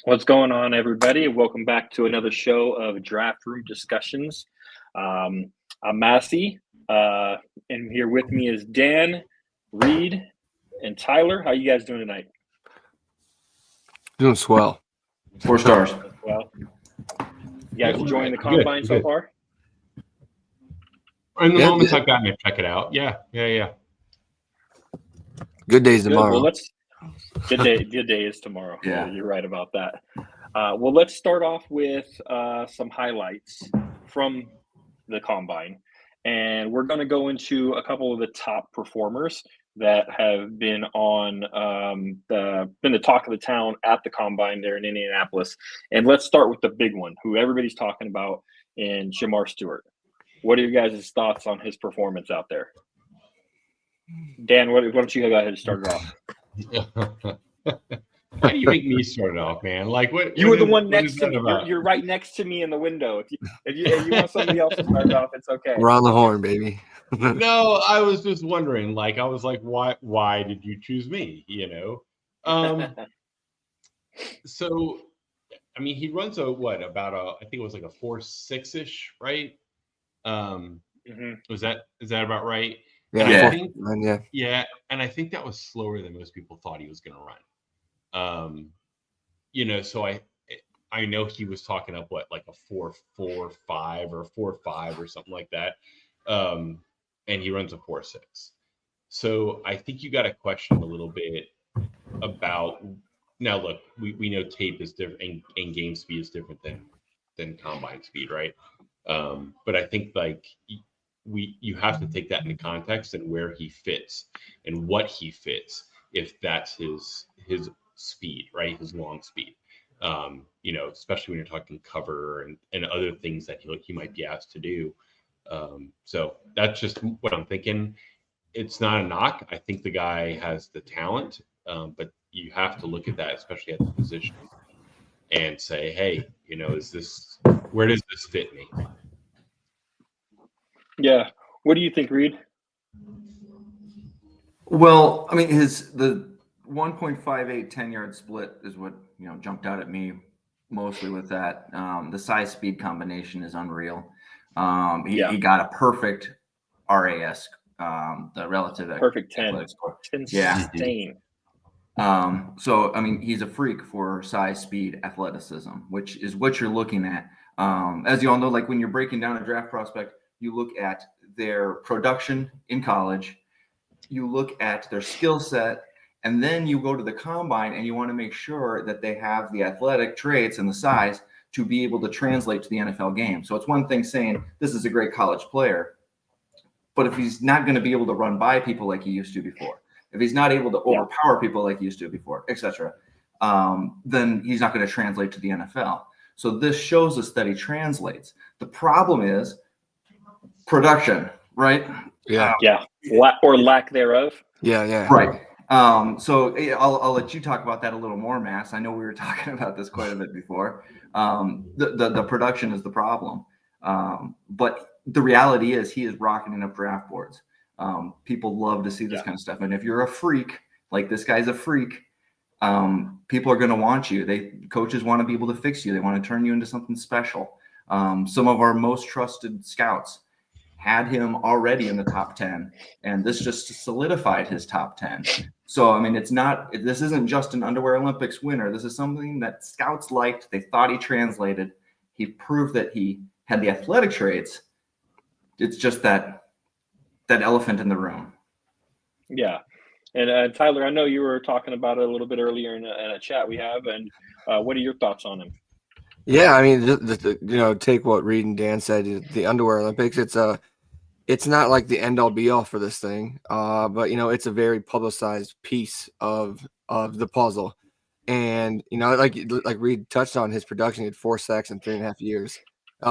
What's going on, everybody? Welcome back to another show of Draft Room Discussions. I'm Massey, and here with me is Dan, Reed, and Tyler. How you guys doing tonight? Doing swell. 4 stars. Well, you guys enjoying the combine so far? In the moments I've gotten to check it out. Yeah. Good days tomorrow. Well, Good day is tomorrow. Yeah. You're right about that. Well, let's start off with some highlights from the combine, and we're going to go into a couple of the top performers that have been on the talk of the town at the combine there in Indianapolis. And let's start with the big one, who everybody's talking about, in Jamar Stewart. What are your guys' thoughts on his performance out there? Dan, why don't you go ahead and start it off? Why do you make me start it off, man? Like what? You were the one next to me. You're right next to me in the window. If you want somebody else to start it off, it's okay. We're on the horn, baby. No, I was just wondering. Like, I was like, why did you choose me? So, I mean, he runs I think it was like a 4.6-ish, right? Is that about right? Yeah. Yeah, and I think that was slower than most people thought he was going to run. So I know he was talking up like a 4.45 or 4.5 or something like that, and he runs a 4.6. So I think you got to question a little bit about. Now, look, we know tape is different and game speed is different than combine speed, right? But I think like. You have to take that into context and where he fits and what he fits, if that's his speed, right? His long speed. Especially when you're talking cover and other things that he might be asked to do. So that's just what I'm thinking. It's not a knock. I think the guy has the talent, but you have to look at that, especially at the position, and say, hey, where does this fit me? Yeah. What do you think, Reed? Well, I mean, the 1.58 10-yard split is what jumped out at me mostly with that. The size speed combination is unreal. He got a perfect RAS, the relative perfect 10 score. It's insane. So I mean, he's a freak for size, speed, athleticism, which is what you're looking at. As you all know, like when you're breaking down a draft prospect, you look at their production in college, you look at their skill set, and then you go to the combine and you want to make sure that they have the athletic traits and the size to be able to translate to the NFL game. So it's one thing saying this is a great college player, but if he's not going to be able to run by people like he used to before, if he's not able to overpower people like he used to before, etc., then he's not going to translate to the NFL. So this shows us that he translates. The problem is production, right? Yeah. Or lack thereof. Yeah. Right. So I'll let you talk about that a little more, Mass. I know we were talking about this quite a bit before. The production is the problem. But the reality is he is rocketing up draft boards. People love to see this kind of stuff. And if you're a freak, like this guy's a freak, people are going to want you. Coaches want to be able to fix you. They want to turn you into something special. Some of our most trusted scouts had him already in the top 10, and this just solidified his top 10. So, I mean, this isn't just an Underwear Olympics winner. This is something that scouts liked. They thought he translated. He proved that he had the athletic traits. It's just that elephant in the room. Yeah. And Tyler, I know you were talking about it a little bit earlier in a chat we have, and what are your thoughts on him? Yeah, I mean, take what Reed and Dan said. The Underwear Olympics. it's not like the end all be all for this thing, but it's a very publicized piece of the puzzle. And like Reed touched on, his production, he had 4 sacks in 3.5 years.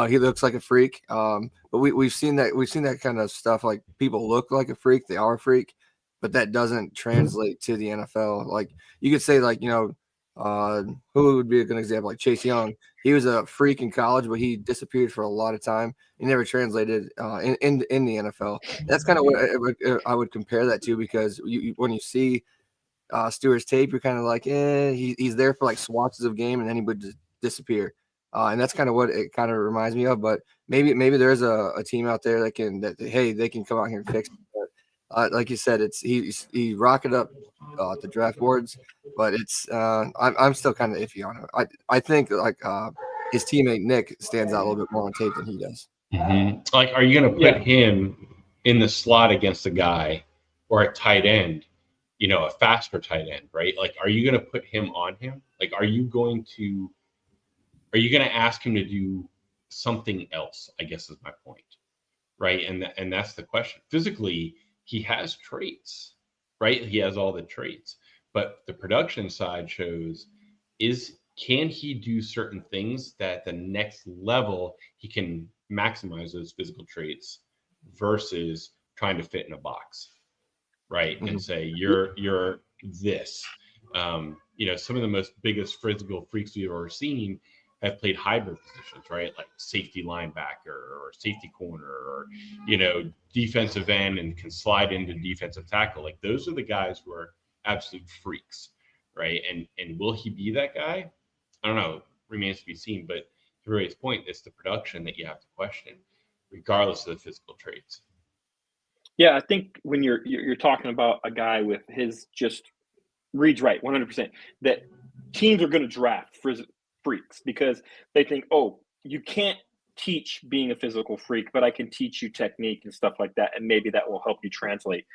He looks like a freak. But we've seen that kind of stuff. Like, people look like a freak, they are a freak, but that doesn't translate to the NFL. Like, you could say, like, who would be a good example? Like Chase Young. He was a freak in college, but he disappeared for a lot of time. He never translated in the NFL. That's kind of what I would compare that to, because when you see Stewart's tape, you're kind of like, he's there for like swatches of game, and then he would just disappear. And that's kind of what it kind of reminds me of. But maybe there's a team out there that they can come out here and fix it. But, like you said, he rocketed up the draft boards, but I'm still kind of iffy on it. I think his teammate Nick stands out a little bit more on tape than he does. Mm-hmm. Like, are you going to put him in the slot against a guy or a tight end, a faster tight end, right? Like, are you going to put him on him? Like, are you going to ask him to do something else? I guess is my point, right? And that's the question. Physically, he has traits, right? He has all the traits, but the production side shows can he do certain things that the next level he can maximize those physical traits versus trying to fit in a box, right? Mm-hmm. And say you're this. Some of the most biggest physical freaks we've ever seen have played hybrid positions, right? Like safety linebacker or safety corner or, defensive end and can slide into defensive tackle. Like, those are the guys who are absolute freaks, right? And will he be that guy? I don't know. Remains to be seen. But to Ray's point, it's the production that you have to question, regardless of the physical traits. Yeah, I think when you're talking about a guy with his just Reed's right, 100%, that teams are going to draft freaks because they think, oh, you can't teach being a physical freak, but I can teach you technique and stuff like that, and maybe that will help you translate.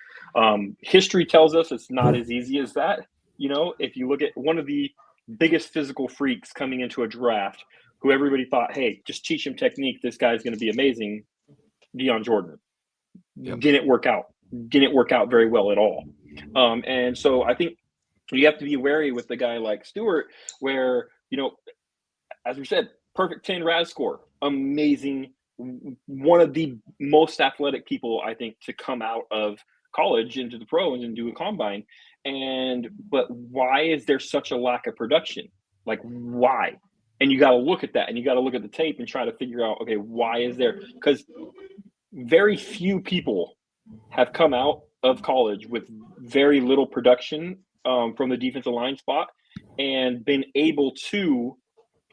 History tells us it's not as easy as that. If you look at one of the biggest physical freaks coming into a draft, who everybody thought, hey, just teach him technique, this guy's going to be amazing, Deion Jordan. Yep. Didn't work out very well at all. And so I think you have to be wary with the guy like Stewart, where, as we said, perfect 10 RAS score, amazing, one of the most athletic people, I think, to come out of college into the pros and do a combine. But why is there such a lack of production? Like, why? And you got to look at that, and you got to look at the tape and try to figure out, okay, why is there? Because very few people have come out of college with very little production from the defensive line spot and been able to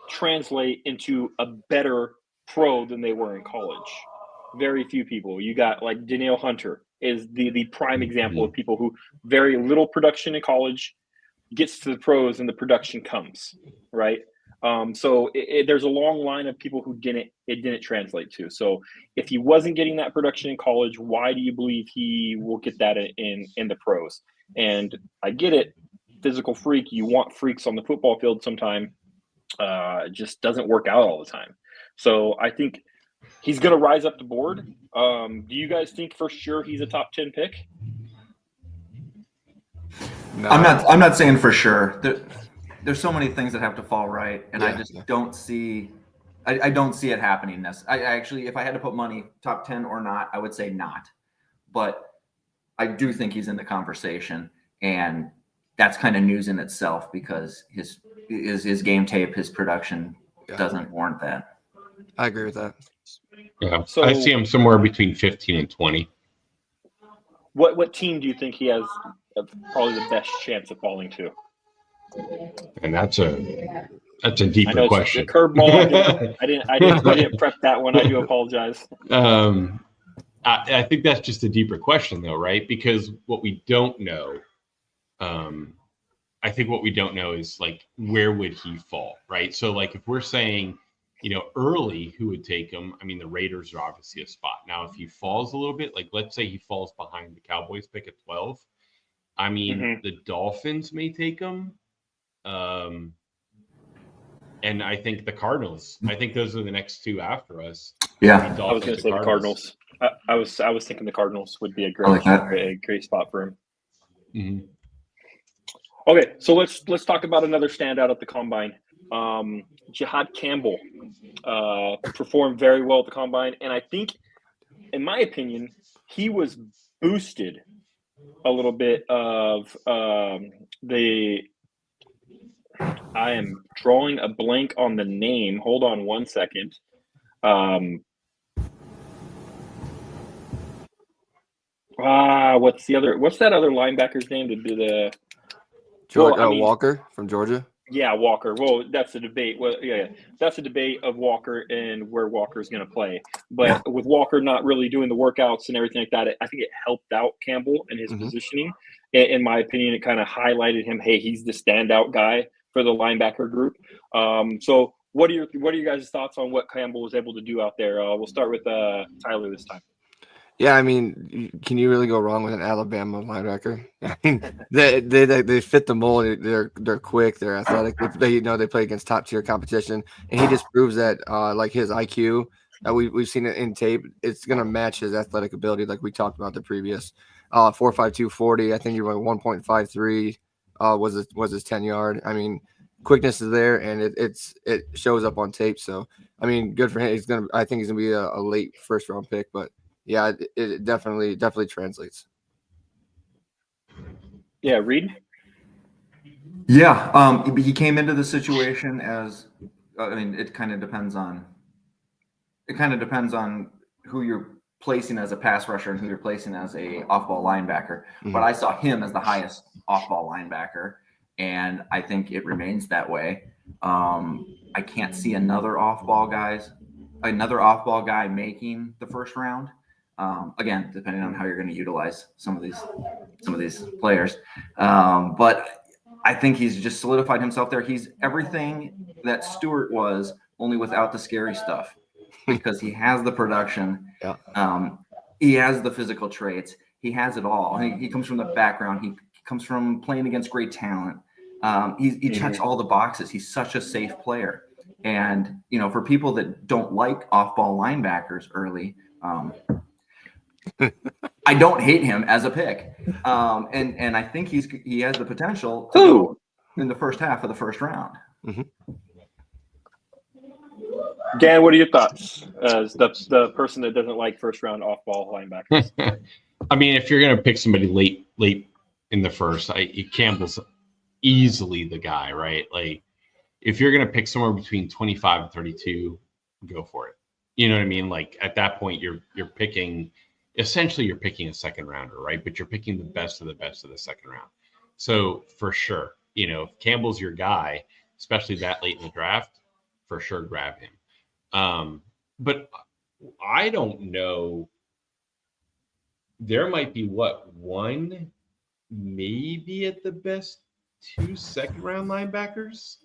translate into a better pro than they were in college. Very few people. You got like Danielle Hunter is the prime example of people who very little production in college, gets to the pros, and the production comes, right? So there's a long line of people who didn't translate to. So if he wasn't getting that production in college, why do you believe he will get that in the pros? And I get it, physical freak. You want freaks on the football field sometime. It just doesn't work out all the time. So I think he's going to rise up the board. Do you guys think for sure he's a top 10 pick? No. I'm not saying for sure. There's so many things that have to fall right, and I just don't see. I don't see it happening. I actually, if I had to put money, top 10 or not, I would say not. But I do think he's in the conversation, and that's kind of news in itself because his game tape, his production doesn't warrant that. I agree with that. Yeah, so I see him somewhere between 15 and 20. What team do you think he has probably the best chance of falling to? And that's a deeper question. It's a curveball. I didn't prep that one. I do apologize. I think that's just a deeper question, though, right? Because what we don't know, I think what we don't know is like where would he fall, right? So like if we're saying, early, who would take him? I mean, the Raiders are obviously a spot. Now, if he falls a little bit, like let's say he falls behind the Cowboys pick at 12. I mean, the Dolphins may take him. and I think the Cardinals. I think those are the next two after us. Yeah. I was going to say the Cardinals. I was thinking the Cardinals would be a great spot for him. Mm-hmm. Okay, so let's talk about another standout at the combine. Jihad Campbell performed very well at the combine, and I think, in my opinion, he was boosted a little bit of the. I am drawing a blank on the name. Hold on one second. What's that other linebacker's name to do the Walker from Georgia. Yeah, Walker. Well, that's the debate. Well, yeah, that's the debate of Walker and where Walker's going to play. But with Walker not really doing the workouts and everything like that, I think it helped out Campbell in his positioning. In my opinion, it kind of highlighted him. Hey, he's the standout guy for the linebacker group. So, what are your guys' thoughts on what Campbell was able to do out there? We'll start with Tyler this time. Yeah, I mean, can you really go wrong with an Alabama linebacker? I mean, they fit the mold. They're quick. They're athletic. They play against top tier competition, and he just proves that like his IQ. We've seen it in tape. It's gonna match his athletic ability, like we talked about the previous 4.52 40. I think you're like 1.53 was his 10-yard. I mean, quickness is there, and it shows up on tape. So I mean, good for him. I think he's gonna be a late first round pick, but. Yeah, it definitely translates. Yeah, Reed? Yeah, he came into the situation as it kind of depends on who you're placing as a pass rusher and who you're placing as a off-ball linebacker. Mm-hmm. But I saw him as the highest off-ball linebacker, and I think it remains that way. I can't see another off-ball guy making the first round. Again, depending on how you're going to utilize some of these players. But I think he's just solidified himself there. He's everything that Stewart was, only without the scary stuff, because he has the production. Yeah. He has the physical traits. He has it all. He comes from the background. He comes from playing against great talent. He checks all the boxes. He's such a safe player. And, for people that don't like off-ball linebackers early, I don't hate him as a pick, and I think he has the potential to go in the first half of the first round. Mm-hmm. Dan, what are your thoughts as the person that doesn't like first round off ball linebackers? I mean, if you're going to pick somebody late in the first, Campbell's easily the guy, right? Like, if you're going to pick somewhere between 25 and 32, go for it. You know what I mean? Like, at that point, you're picking. Essentially, you're picking a second rounder, right? But you're picking the best of the second round. So for sure, if Campbell's your guy, especially that late in the draft, for sure, grab him. But I don't know. There might be one, maybe at the best, 2 second round linebackers.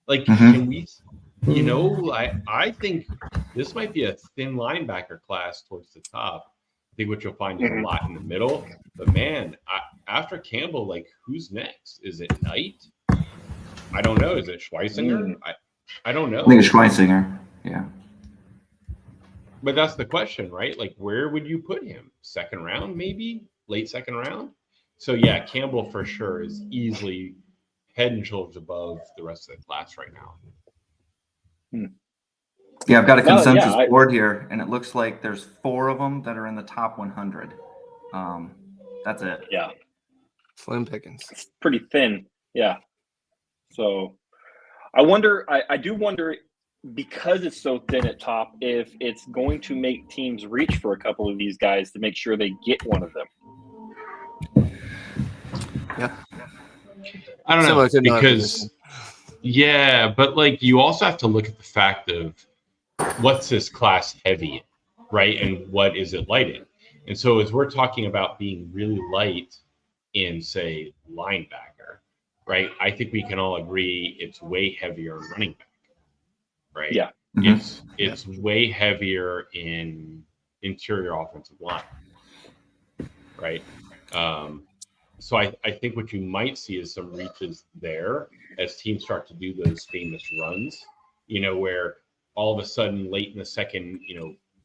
Like, can we? I think this might be a thin linebacker class towards the top. I think what you'll find is a lot in the middle. But man, after Campbell, like, who's next? Is it Knight? I don't know. Is it Schweisinger? I don't know. I think it's Schweisinger. Yeah. But that's the question, right? Like, where would you put him? Second round, maybe? Late second round? So yeah, Campbell for sure is easily head and shoulders above the rest of the class right now. Yeah, I've got a consensus board here, and it looks like there's 4 of them that are in the top 100. That's it. Yeah. Slim pickings. It's pretty thin. Yeah. So I do wonder, because it's so thin at top, if it's going to make teams reach for a couple of these guys to make sure they get one of them. Yeah. I don't know, because but like, you also have to look at the fact of what's this class heavy in, right? And what is it light in? And so as we're talking about being really light in, say, linebacker, right? I think we can all agree it's way heavier in running back, right? Yeah. It's way heavier in interior offensive line, right? So I think what you might see is some reaches there as teams start to do those famous runs. where all of a sudden late in the second,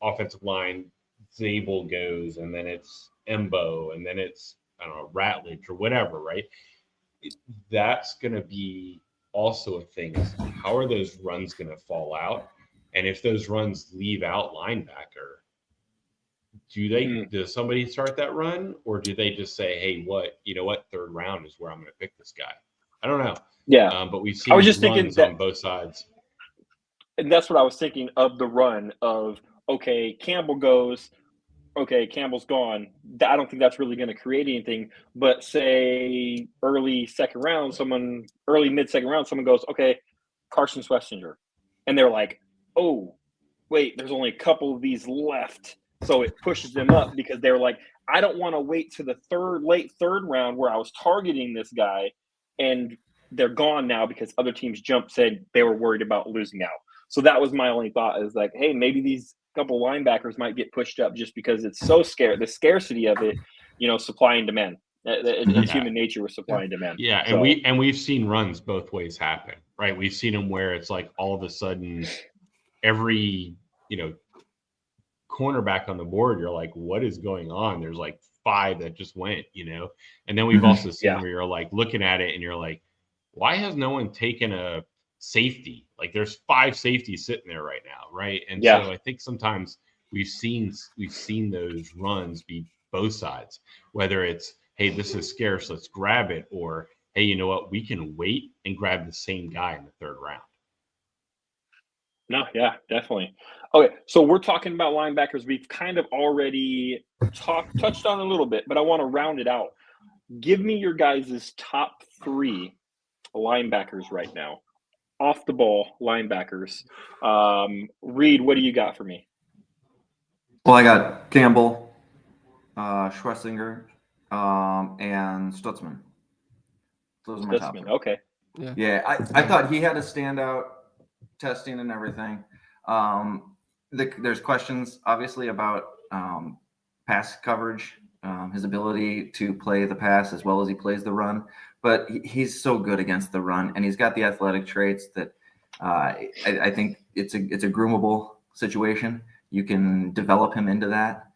offensive line, Zabel goes, and then it's Embo, and then it's, I don't know, Ratledge or whatever, right? That's going to be also a thing. How are those runs going to fall out? And if those runs leave out linebacker, does somebody start that run, or do they just say, hey, third round is where I'm going to pick this guy? I don't know. Yeah. But we've seen I was just thinking runs that, on both sides. and that's what I was thinking of the run of, okay, Campbell goes, okay, Campbell's gone. I don't think that's really going to create anything. But say early mid-second round, someone goes, okay, Carson Swessinger. And they're like, oh, wait, there's only a couple of these left. So it pushes them up because they're like, I don't want to wait to the late third round where I was targeting this guy and they're gone now because other teams said they were worried about losing out. So that was my only thought, is like, hey, maybe these couple linebackers might get pushed up just because it's so the scarcity of it, supply and demand. It's human nature with supply and demand. Yeah, and we've seen runs both ways happen, right? We've seen them where it's like all of a sudden every, cornerback on the board, you're like, what is going on? There's like 5 that just went, and then we've also seen where you're like looking at it and you're like, why has no one taken a safety? Like there's 5 safeties sitting there right now, right? And so I think sometimes we've seen those runs be both sides, whether it's, hey, this is scarce, let's grab it, or hey, you know what, we can wait and grab the same guy in the third round. No, yeah, definitely. Okay, so we're talking about linebackers. We've kind of already touched on a little bit, but I want to round it out. Give me your guys' top 3 linebackers right now. Off the ball linebackers. Reed, what do you got for me? Well, I got Campbell, Schlesinger, and Stutzman. Those are my top 3. Okay. Yeah, I thought he had a standout testing and everything. There's questions obviously about pass coverage, his ability to play the pass as well as he plays the run, but he's so good against the run, and he's got the athletic traits that I think it's a groomable situation. You can develop him into that.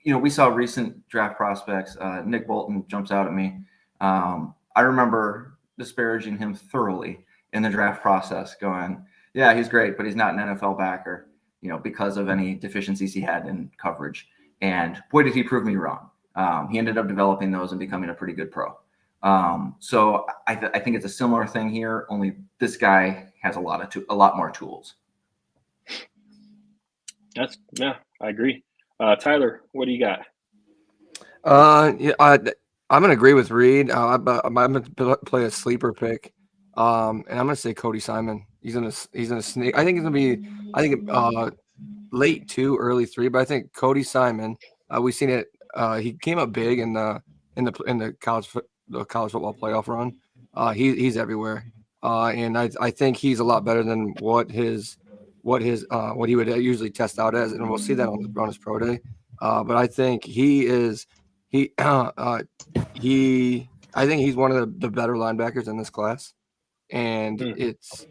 We saw recent draft prospects. Nick Bolton jumps out at me. I remember disparaging him thoroughly in the draft process, going, yeah, he's great, but he's not an NFL backer, because of any deficiencies he had in coverage. And boy, did he prove me wrong. He ended up developing those and becoming a pretty good pro. So I think it's a similar thing here, only this guy has a lot more tools. I agree. Tyler, what do you got? I'm going to agree with Reed. I'm going to play a sleeper pick. And I'm gonna say Cody Simon. He's gonna sneak. I think it's gonna be. Late 2, early 3. But I think Cody Simon. We've seen it. He came up big in the college football playoff run. He's everywhere. And I think he's a lot better than what he would usually test out as, and we'll see that on his pro day. But I think I think he's one of the better linebackers in this class. And it's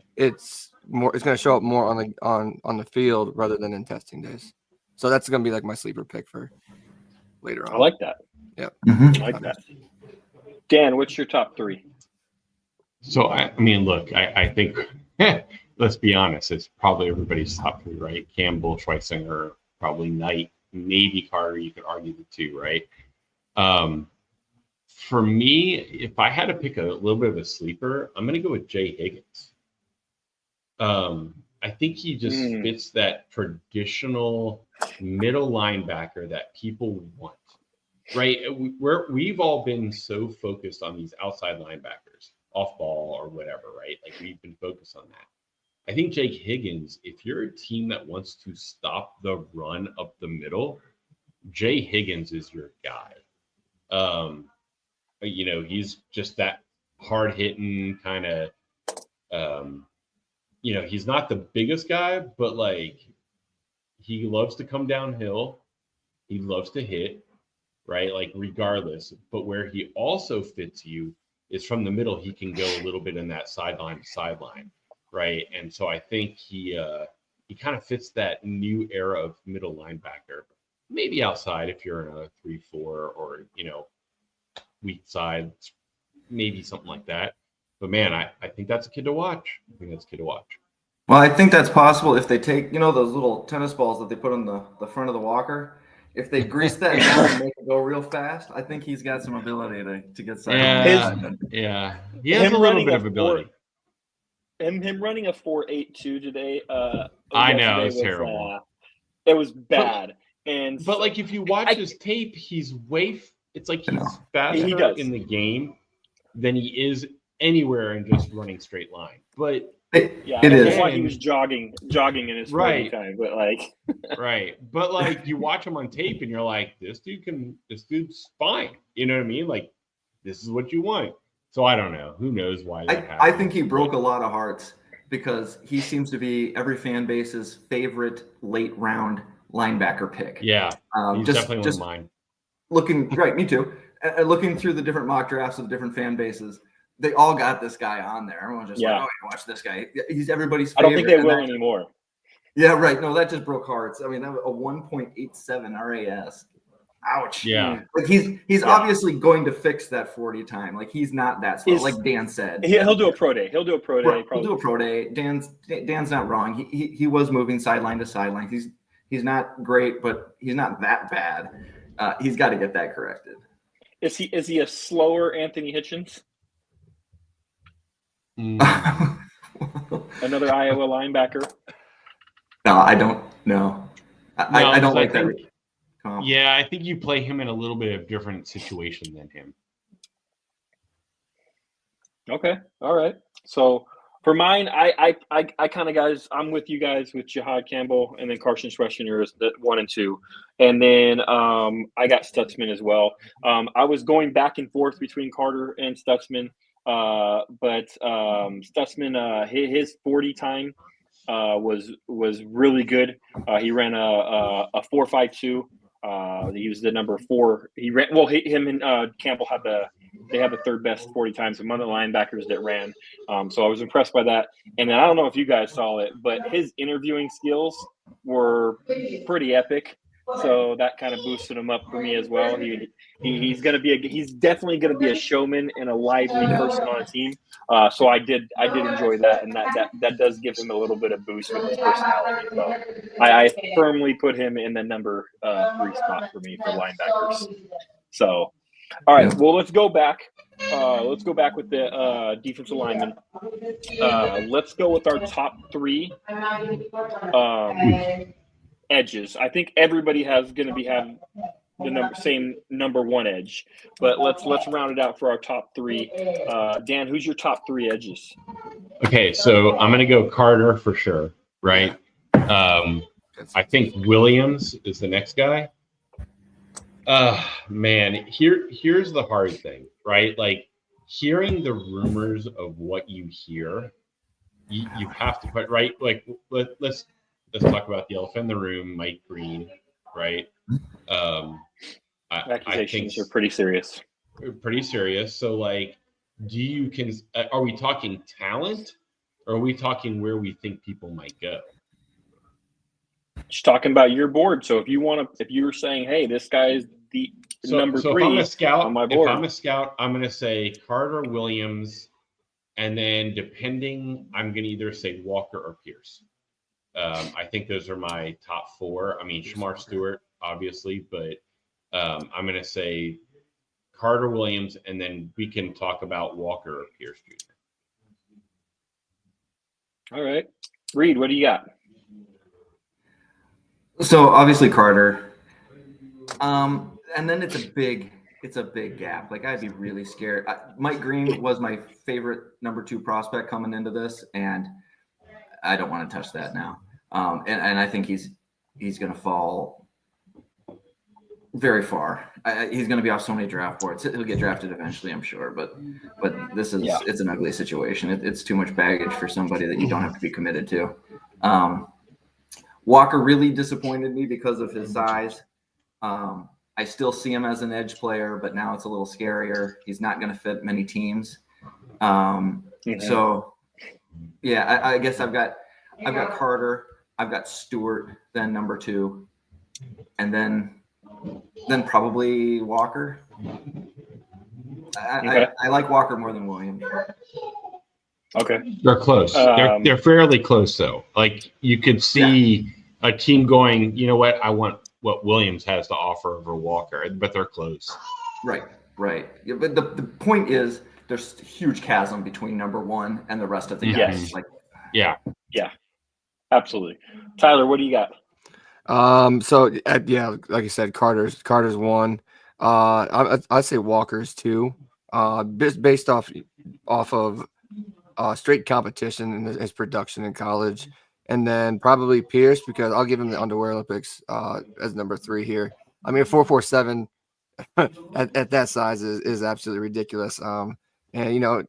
going to show up more on the field rather than in testing days. So that's going to be like my sleeper pick for later on. I like that. Yeah, I like that. Dan, what's your top 3? So I mean, look, I think let's be honest, it's probably everybody's top 3, right? Campbell, Schweitzinger, probably Knight, maybe Carter. You could argue the 2, right? For me, if I had to pick a little bit of a sleeper, I'm going to go with Jay Higgins. I think he just fits that traditional middle linebacker that people want, right? We've all been so focused on these outside linebackers, off ball or whatever, right? Like we've been focused on that. I think Jake Higgins, if you're a team that wants to stop the run up the middle, Jay Higgins is your guy. He's just that hard-hitting kind of, he's not the biggest guy, but like he loves to come downhill. He loves to hit, right? Like regardless. But where he also fits you is from the middle. He can go a little bit in that sideline to sideline. right? And so I think he kind of fits that new era of middle linebacker. Maybe outside if you're in a 3-4 or weak side, maybe something like that. But man, I think that's a kid to watch. I think that's a kid to watch. Well, I think that's possible if they take, those little tennis balls that they put on the front of the walker. If they grease that down and make it go real fast, I think he's got some ability to get sidelined. Yeah. He has a little bit of ability. Him running a 4.82 today. I know, it was terrible. It was bad. But like if you watch his tape, he's it's like he's faster in the game than he is anywhere in just running straight line. But that's why he was jogging in his 40 time. But right. But like you watch him on tape and you're like, this dude's fine. You know what I mean? Like this is what you want. So I don't know. Who knows why that happened. I think he broke a lot of hearts because he seems to be every fan base's favorite late round linebacker pick. Yeah, he's definitely one of mine. Me too. Looking through the different mock drafts of different fan bases, they all got this guy on there. Everyone's just like, oh, watch this guy. He's everybody's favorite. I don't think they will anymore. Yeah, right. No, that just broke hearts. I mean, that was a 1.87 RAS. Ouch. Yeah. Like he's obviously going to fix that 40 time. Like he's not that slow. Like Dan said. He'll do a pro day. He'll do a pro day. Right. He'll do a pro day. Dan's not wrong. He was moving sideline to sideline. He's not great, but he's not that bad. He's got to get that corrected. Is he a slower Anthony Hitchens? Another Iowa linebacker? No, I don't know. I don't like that. Yeah, I think you play him in a little bit of different situation than him. Okay. All right. So for mine, I kind of guys, I'm with you guys with Jihad Campbell and then Carson Schwechner is the 1 and 2. And then I got Stutzman as well. I was going back and forth between Carter and Stutzman, but Stutzman, his 40 time was really good. He ran a 4.52. He was the number 4. He ran him and Campbell had the third best 40 times among the linebackers that ran. So I was impressed by that. And then I don't know if you guys saw it, but his interviewing skills were pretty epic. So that kind of boosted him up for me as well. He's definitely gonna be a showman and a lively person on a team. So I did enjoy that, and that does give him a little bit of boost with his personality. So I firmly put him in the number 3 spot for me for linebackers. So all right, well let's go back. Let's go back with the defensive linemen. Let's go with our top 3 edges. I think everybody have the same number 1 edge, but let's round it out for our top 3. Dan, who's your top 3 edges? Okay, so I'm gonna go Carter for sure, right? I think Williams is the next guy. Man, here's the hard thing, right? Like hearing the rumors of what you hear, you have to put right. Like let's talk about the elephant in the room, Mike Green, right? Accusations are pretty serious. Pretty serious. So, like, are we talking talent, or are we talking where we think people might go? Just talking about your board. So if you're saying, hey, this guy is the number 3 if I'm a scout, on my board. If I'm a scout, I'm going to say Carter, Williams, and then depending, I'm going to either say Walker or Pierce. I think those are my top 4. I mean, Shamar Stewart, obviously, but I'm going to say Carter, Williams, and then we can talk about Walker or Pierce Jr. All right. Reed, what do you got? So obviously Carter. And then it's a big gap. Like I'd be really scared. Mike Green was my favorite number 2 prospect coming into this, and I don't want to touch that now. And I think he's going to fall very far. He's going to be off so many draft boards. He'll get drafted eventually, I'm sure. But this is it's an ugly situation. It's too much baggage for somebody that you don't have to be committed to. Walker really disappointed me because of his size. I still see him as an edge player, but now it's a little scarier. He's not going to fit many teams. So Yeah, I guess I've got Carter, I've got Stewart, then number 2, and then probably Walker. Okay. I like Walker more than Williams. Okay. They're close. They're fairly close though. Like you could see a team going, you know what? I want what Williams has to offer over Walker, but they're close. Right. Yeah, but the point is there's a huge chasm between number 1 and the rest of the guys. Yes. Yeah, absolutely. Tyler, what do you got? So yeah, like I said, Carter's 1. I'd say Walker's 2. Based off of straight competition and his production in college, and then probably Pierce, because I'll give him the Underwear Olympics as number 3 here. I mean, 4.47 at that size is absolutely ridiculous. And you know,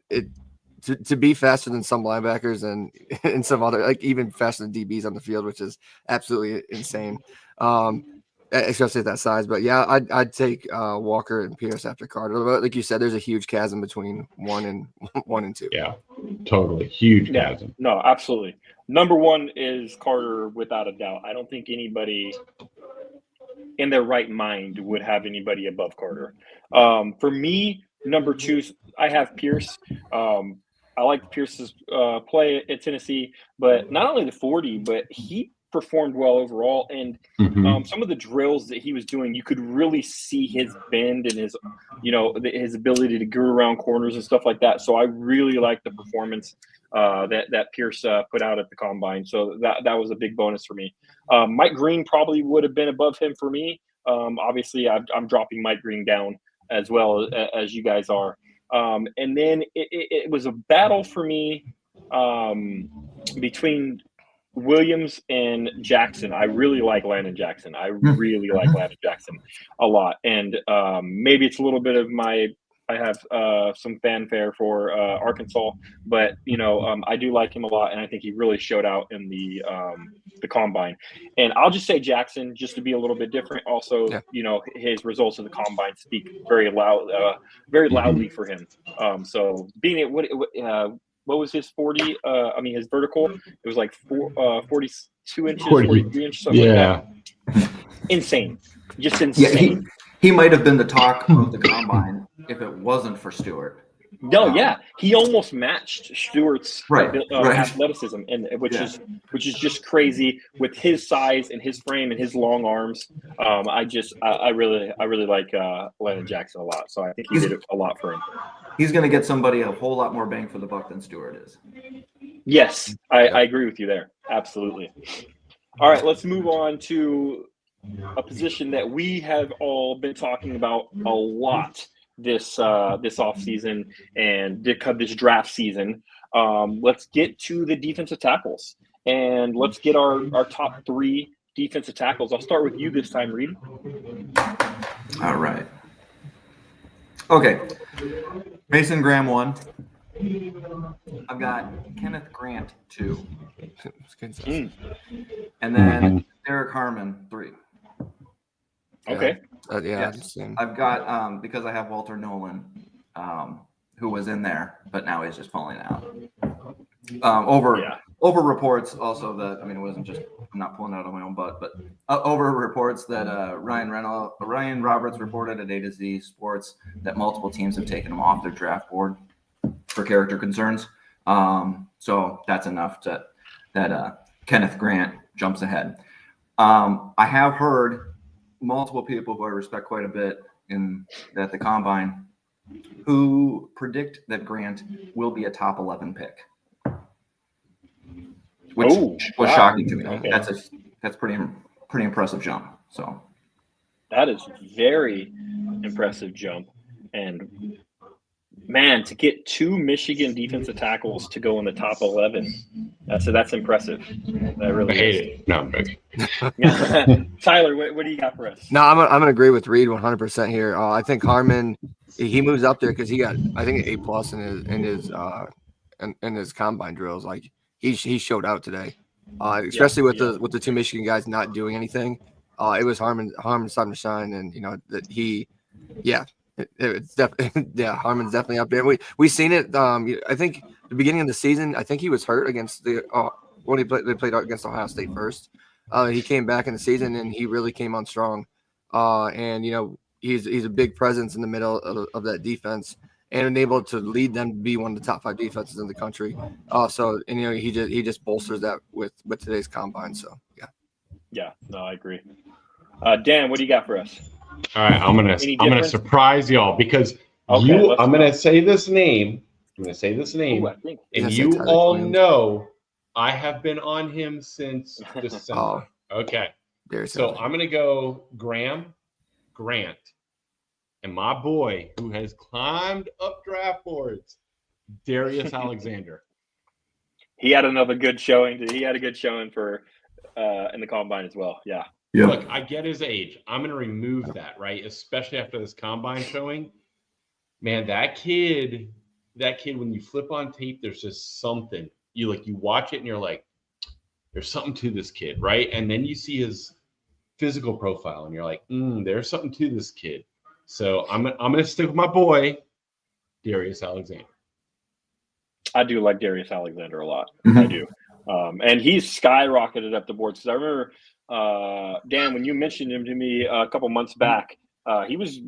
to be faster than some linebackers and some other, like even faster than DBs on the field, which is absolutely insane. Especially at that size. But yeah, I'd take Walker and Pierce after Carter. But like you said, there's a huge chasm between 1 and 2. Yeah, totally huge chasm. No, absolutely. Number 1 is Carter without a doubt. I don't think anybody in their right mind would have anybody above Carter. For me, number 2, I have Pierce. I like Pierce's play at Tennessee, but not only the 40, but he performed well overall. And some of the drills that he was doing, you could really see his bend and his, his ability to go around corners and stuff like that. So I really like the performance that Pierce put out at the combine. So that was a big bonus for me. Mike Green probably would have been above him for me. Obviously, I'm dropping Mike Green down as well as you guys are. And then it was a battle for me between Williams and Jackson. I really like Landon Jackson. I really like Landon Jackson a lot. And maybe it's a little bit of I have some fanfare for Arkansas, but I do like him a lot, and I think he really showed out in the combine. And I'll just say Jackson, just to be a little bit different. Also, his results in the combine speak very loudly for him. So being at what was his 40? His vertical, it was like 42 inches, 43 inches, something like that. Insane, just insane. Yeah, he might have been the talk of the combine if it wasn't for Stewart. No, he almost matched Stewart's athleticism, and which is just crazy with his size and his frame and his long arms. I really like Landon Jackson a lot, so I think he did a lot for him. He's going to get somebody a whole lot more bang for the buck than Stewart is. Yes, I agree with you there. Absolutely. All right, let's move on to a position that we have all been talking about a lot this off season and this draft season. Let's get to the defensive tackles, and let's get our top 3 defensive tackles. I'll start with you this time, Reed. All right. Okay. Mason Graham 1. I've got Kenneth Grant 2. And then Derek Harmon 3. Okay. Yes. I've got because I have Walter Nolan, who was in there, but now he's just falling out. Over reports also that it wasn't just, I'm not pulling it out of my own butt, but over reports that Ryan Roberts reported at A to Z Sports that multiple teams have taken him off their draft board for character concerns. So that's enough that Kenneth Grant jumps ahead. I have heard multiple people who I respect quite a bit at the combine who predict that Grant will be a top 11 pick, which was shocking to me. Okay. That's pretty impressive jump. So that is very impressive jump, and man, to get 2 Michigan defensive tackles to go in the top 11, that's impressive. That really I hate it. No, I'm joking. Tyler, what do you got for us? No, I'm gonna agree with Reed 100% here. I think Harmon, he moves up there because he got, I think, an A+ in his combine drills. Like he showed out today, especially with the 2 Michigan guys not doing anything. It was Harmon's time to shine, and that It's definitely yeah. Harmon's definitely up there. We seen it. I think the beginning of the season. I think he was hurt against the when they played against Ohio State first. He came back in the season and he really came on strong. And he's a big presence in the middle of that defense and able to lead them to be one of the top 5 defenses in the country. So he just bolsters that with today's combine. So yeah. Yeah, no, I agree. Dan, what do you got for us? All right, I'm gonna surprise y'all because I'm gonna say this name. Ooh, and you all know I have been on him since December. Okay, so I'm gonna go Grant, and my boy who has climbed up draft boards, Darius Alexander. He had another good showing. He had a good showing for in the combine as well. Yeah. Yep. Look, I get his age. I'm going to remove that, right? Especially after this combine showing. Man, that kid, when you flip on tape, there's just something. You watch it and you're like, there's something to this kid, right? And then you see his physical profile and you're like, there's something to this kid. So I'm going to stick with my boy, Darius Alexander. I do like Darius Alexander a lot. I do. And he's skyrocketed up the board. Because I remember, Dan, when you mentioned him to me a couple months back, he was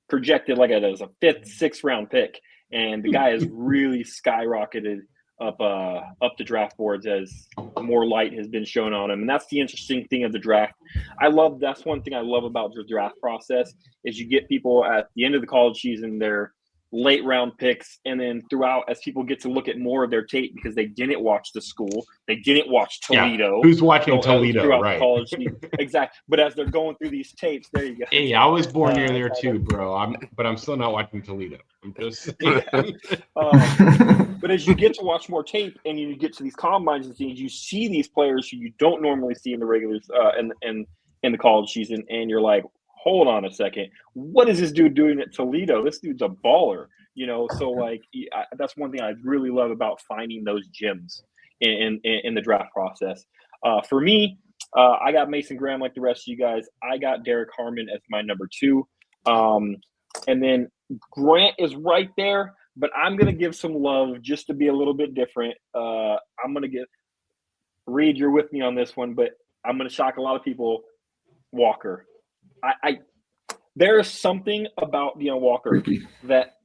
projected as a 5th, 6th round pick. And the guy has really skyrocketed up the draft boards as more light has been shown on him. And that's the interesting thing of the draft. That's one thing I love about the draft process is you get people at the end of the college season, they're late round picks, and then throughout, as people get to look at more of their tape because they didn't watch the school, they didn't watch Toledo. Yeah. Who's watching Toledo, right? College exactly. But as they're going through these tapes, there you go. Hey, I was born near there too, bro. But I'm still not watching Toledo. I'm just. But as you get to watch more tape and you get to these combines and things, you see these players who you don't normally see in the regulars in the college season, and you're like, hold on a second. What is this dude doing at Toledo? This dude's a baller, So that's one thing I really love about finding those gems in the draft process. For me, I got Mason Graham like the rest of you guys. I got Derek Harmon as my number 2. And then Grant is right there, but I'm going to give some love just to be a little bit different. I'm going to get Reed, you're with me on this one, but I'm going to shock a lot of people. Walker. There is something about Deion Walker that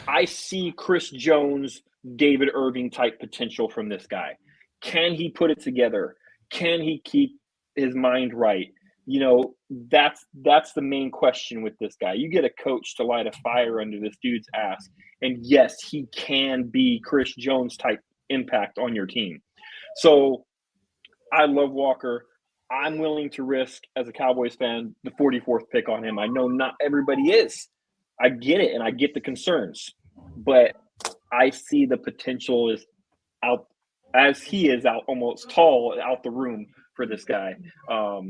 I see Chris Jones, David Irving type potential from this guy. Can he put it together? Can he keep his mind right? That's the main question with this guy. You get a coach to light a fire under this dude's ass, and yes, he can be Chris Jones type impact on your team. So I love Walker. I'm willing to risk, as a Cowboys fan, the 44th pick on him. I know not everybody is. I get it, and I get the concerns. But I see the potential is out, as he is out almost tall out the room for this guy. I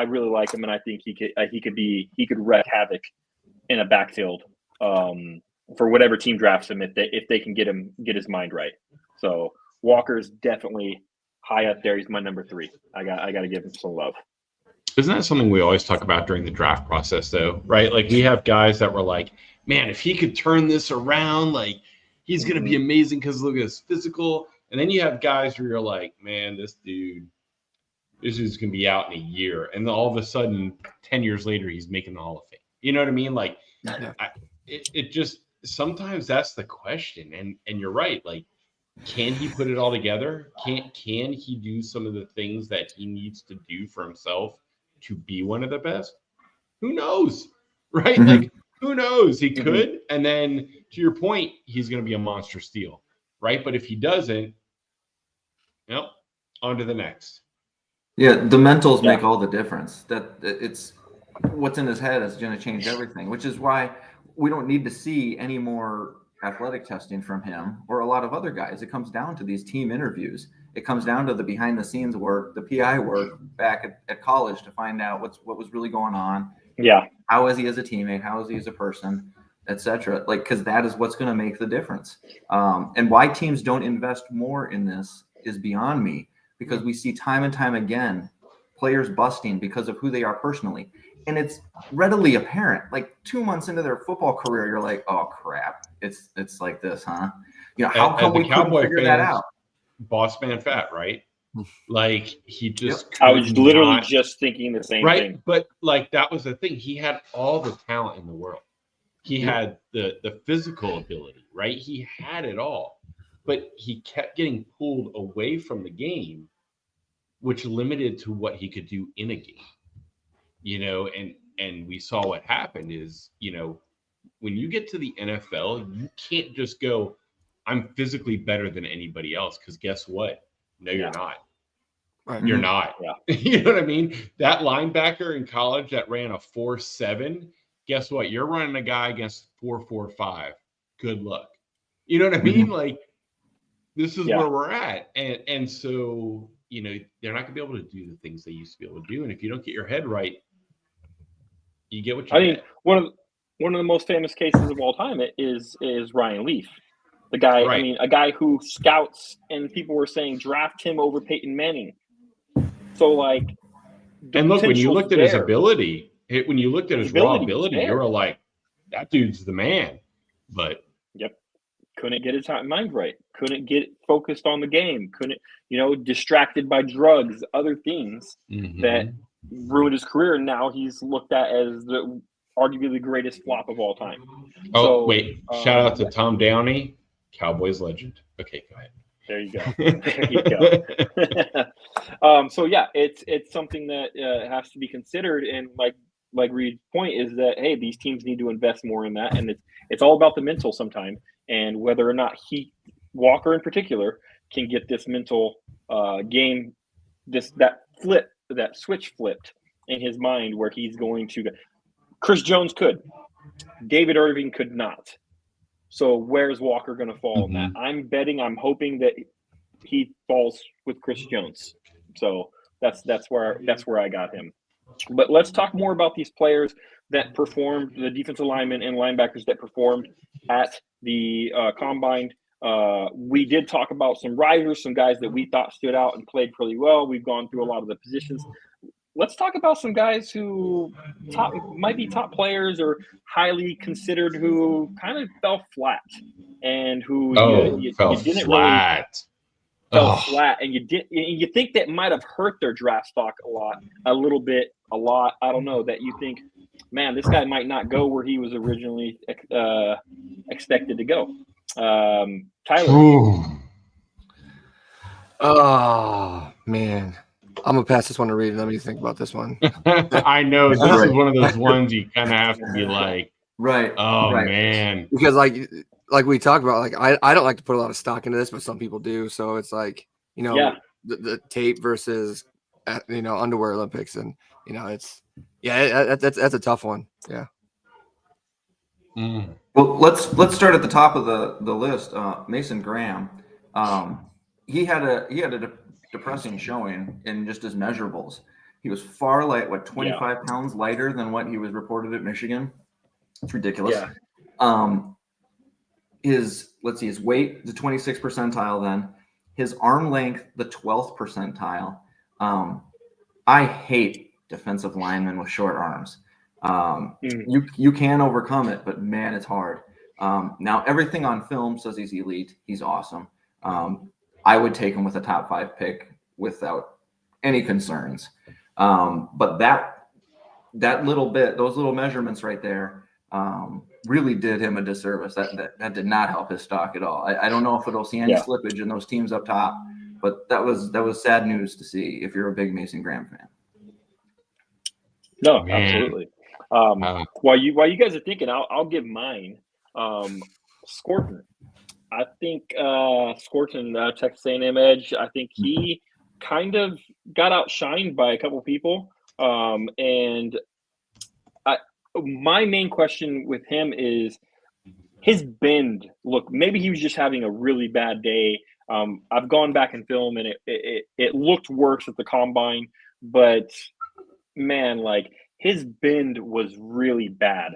really like him, and I think he could wreak havoc in a backfield for whatever team drafts him if they can get his mind right. So Walker's definitely high up there. He's my number 3. I got to give him some love. Isn't that something we always talk about during the draft process, though? Right? Like, we have guys that were like, man, if he could turn this around, like, he's going to be amazing because look at his physical. And then you have guys where you're like, man, this dude's going to be out in a year. And then all of a sudden, 10 years later, he's making the Hall of Fame. You know what I mean? Like, it just sometimes that's the question. And you're right. Like, can he put it all together? Can he do some of the things that he needs to do for himself to be one of the best? Who knows, right? Like, who knows? He could, and then to your point, he's going to be a monster steal, right? But if he doesn't, on to the next. Yeah, the mentals make all the difference. That it's what's in his head is going to change everything, which is why we don't need to see any more athletic testing from him or a lot of other guys. It comes down to these team interviews. It comes down to the behind the scenes work, the PI work back at college to find out what was really going on. Yeah. How is he as a teammate? How is he as a person, etc. Like, because that is what's going to make the difference. And why teams don't invest more in this is beyond me, because we see time and time again players busting because of who they are personally. and it's readily apparent. Like 2 months into their football career, you're like, oh crap, it's like this, huh? You know, how come we couldn't figure that out? Boss man fat, right? Like he just I was literally not, just thinking the same right? thing. But like that was the thing. He had all the talent in the world. He had the physical ability, right? He had it all, but he kept getting pulled away from the game, which limited to what he could do in a game. You know, and we saw what happened is, you know, when you get to the NFL, you can't just go, I'm physically better than anybody else, because guess what? No, you're not. Right. You're not. Yeah. You know what I mean? That linebacker in college that ran a 4.7, guess what? You're running a guy against 4.45. Good luck. You know what I mean? Like, this is where we're at. And so, you know, they're not gonna be able to do the things they used to be able to do. And if you don't get your head right, you get what you get. One of the most famous cases of all time is Ryan Leaf. The guy, Right. I mean, a guy who scouts and people were saying draft him over Peyton Manning. So like, and look, when you looked at his ability, when you looked at his raw ability, you were like, that dude's the man. But couldn't get his mind right. Couldn't get focused on the game. Couldn't, you know, distracted by drugs, other things that ruined his career. And now he's looked at as arguably the greatest flop of all time. Oh, so, wait! Shout out to Tom Downey, Cowboys legend. Okay, go ahead. There you go. There you go. So yeah, it's something that has to be considered, and like Reed's point is that, hey, these teams need to invest more in that, and it's all about the mental sometimes, and whether or not Walker in particular can get this mental game, that switch flipped in his mind where he's going to. Chris Jones could, David Irving could not. So where's Walker going to fall in that? I'm hoping that he falls with Chris Jones. So that's where I got him. But let's talk more about these players that performed, the defensive linemen and linebackers that performed at the combine. We did talk about some risers, some guys that we thought stood out and played pretty well. We've gone through a lot of the positions. Let's talk about some guys who might be top players or highly considered who kind of fell flat and who you didn't flat. Really fell flat, and you think that might have hurt their draft stock a lot. I don't know, that you think, man, this guy might not go where he was originally expected to go. Tyler. Oh man. I'm gonna pass this one to Reed. Let me think about this one. I know this is one of those ones you kind of have to be like, right. Oh man, because like we talked about, like I don't like to put a lot of stock into this, but some people do. So it's like, you know, the tape versus underwear Olympics, and you know that's a tough one. Yeah. Well, let's start at the top of the list. Mason Graham, he had a depressing showing in just his measurables. He was far light, 25 pounds lighter than what he was reported at Michigan. It's ridiculous. His weight, the 26th percentile. Then his arm length, the 12th percentile. I hate defensive linemen with short arms. You can overcome it, but man, it's hard. Now everything on film says he's elite. He's awesome. I would take him with a top 5 pick without any concerns. But that little bit, those little measurements right there, really did him a disservice. That did not help his stock at all. I don't know if it'll see any slippage in those teams up top, but that was sad news to see if you're a big Mason Graham fan. No, absolutely. While you guys are thinking, I'll give mine. Scorton. I think Scorton, Texas A&M edge, I think he kind of got outshined by a couple of people. And my main question with him is his bend. Look, maybe he was just having a really bad day. I've gone back and film, and it looked worse at the combine, but man, like his bend was really bad.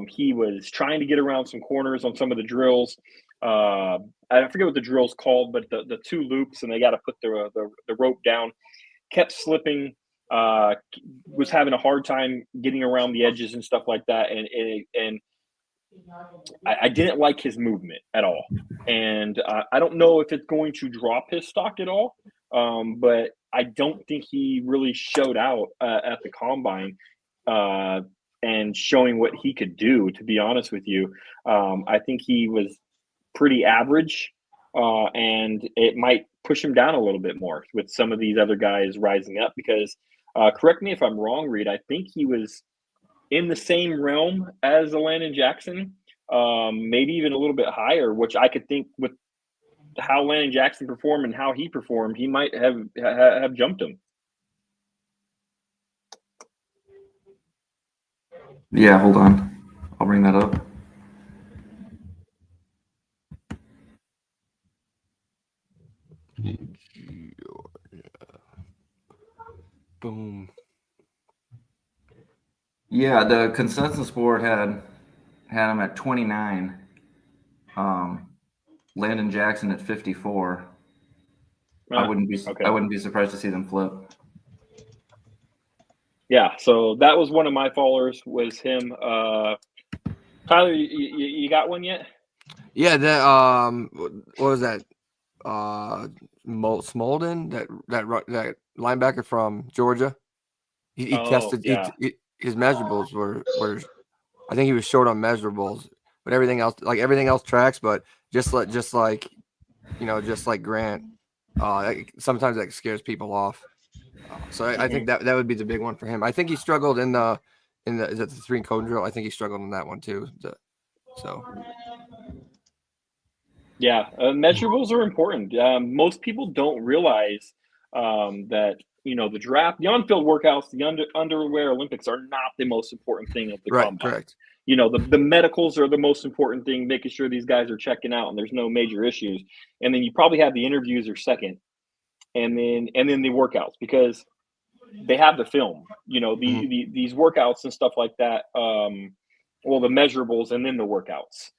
He was trying to get around some corners on some of the drills. I forget what the drill's called, but the 2 loops, and they got to put the rope down, kept slipping. was having a hard time getting around the edges and stuff like that, and I didn't like his movement at all. And I don't know if it's going to drop his stock at all, but I don't think he really showed out at the combine and showing what he could do, to be honest with you. I think he was pretty average, and it might push him down a little bit more with some of these other guys rising up because, correct me if I'm wrong, Reed, I think he was in the same realm as a Landon Jackson, maybe even a little bit higher, which I could think with how Landon Jackson performed and how he performed, he might have jumped him. Yeah, hold on. I'll bring that up. Boom. Yeah, the consensus board had him at 29. Landon Jackson at 54. I wouldn't be surprised to see them flip. Yeah, so that was one of my followers, was him. Tyler, you got one yet? Yeah, that what was that? Smolden, that linebacker from Georgia. He tested. Yeah. His measurables were. I think he was short on measurables, but everything else tracks. But just like Grant, sometimes that scares people off. So I think that would be the big one for him. I think he struggled in the is it the 3 cone drill? I think he struggled in that one too. Yeah, measurables are important. Most people don't realize that the draft, the on-field workouts, the underwear Olympics are not the most important thing of the combine. Correct. The medicals are the most important thing, making sure these guys are checking out and there's no major issues. And then you probably have the interviews are second, and then the workouts, because they have the film. These workouts and stuff like that. The measurables and then the workouts.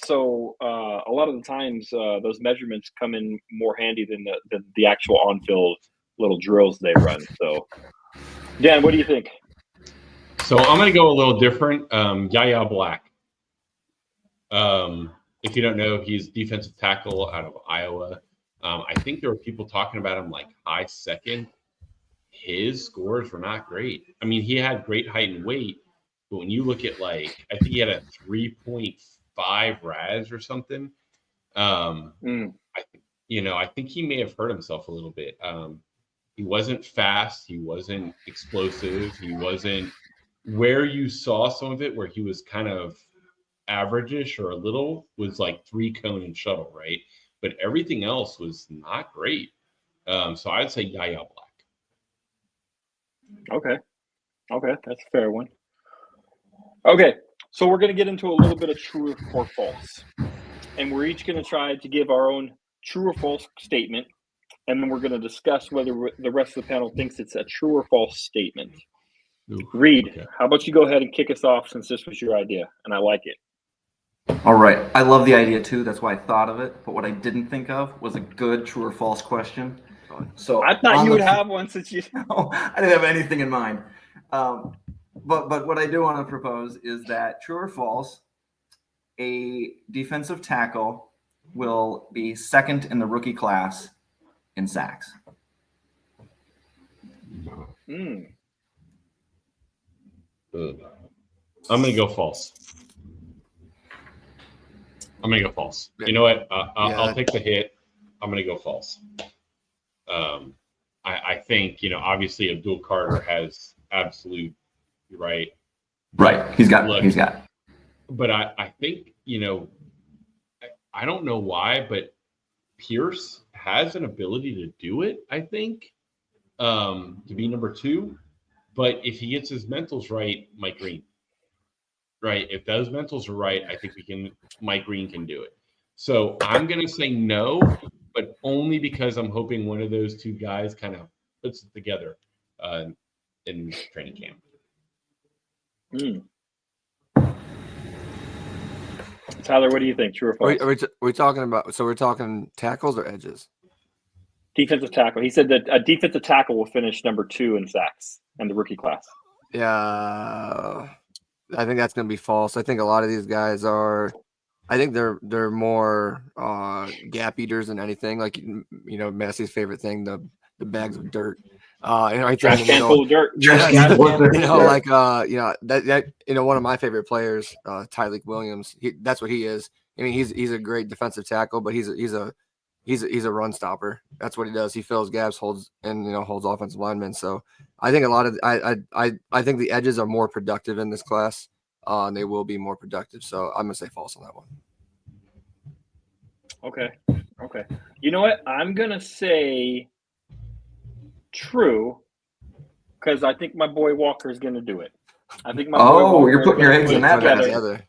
So a lot of the times those measurements come in more handy than the actual on-field little drills they run. So, Dan, what do you think? So I'm going to go a little different. Yaya Black. If you don't know, he's defensive tackle out of Iowa. I think there were people talking about him like high second. His scores were not great. I mean, he had great height and weight, but when you look at I think he had a 3.5 RAS or something. I think he may have hurt himself a little bit. He wasn't fast. He wasn't explosive. He wasn't where you saw some of it, where he was kind of average-ish or a little, was like 3 cone and shuttle, right? But everything else was not great. So I'd say Yaya Black. Okay, that's a fair one. Okay, so we're going to get into a little bit of true or false. And we're each going to try to give our own true or false statement. And then we're going to discuss whether the rest of the panel thinks it's a true or false statement. Reed, okay. How about you go ahead and kick us off, since this was your idea, and I like it. All right. I love the idea, too. That's why I thought of it. But what I didn't think of was a good true or false question. So I thought you would have one, since you... No, I didn't have anything in mind. But what I do want to propose is that, true or false, a defensive tackle will be second in the rookie class in sacks. I'm going to go false. You know what? I'll take the hit. I'm going to go false. I think, obviously Abdul Carter has absolute right. Right. He's got. But I think, I don't know why, but Pierce has an ability to do it, I think, to be number 2. But if he gets his mentals right, Mike Green. Right. If those mentals are right, I think Mike Green can do it. So I'm going to say no, but only because I'm hoping one of those 2 guys kind of puts it together in training camp. Tyler, what do you think? True or false? Are we talking about? So we're talking tackles or edges? Defensive tackle. He said that a defensive tackle will finish number 2 in sacks in the rookie class. Yeah, I think that's going to be false. I think a lot of these guys are. I think they're more gap eaters than anything. Like Massey's favorite thing, the bags of dirt. Right there in Trash the can middle. full of dirt. Yeah, What's that one of my favorite players, Tyreek Williams. That's what he is. I mean, he's a great defensive tackle, but he's a run stopper. That's what he does. He fills gaps, holds offensive linemen. So I think a lot of I think the edges are more productive in this class. And they will be more productive. So I'm gonna say false on that one. Okay. You know what? I'm gonna say true because I think my boy Walker is gonna do it. I think my boy Walker you're putting your eggs in that together.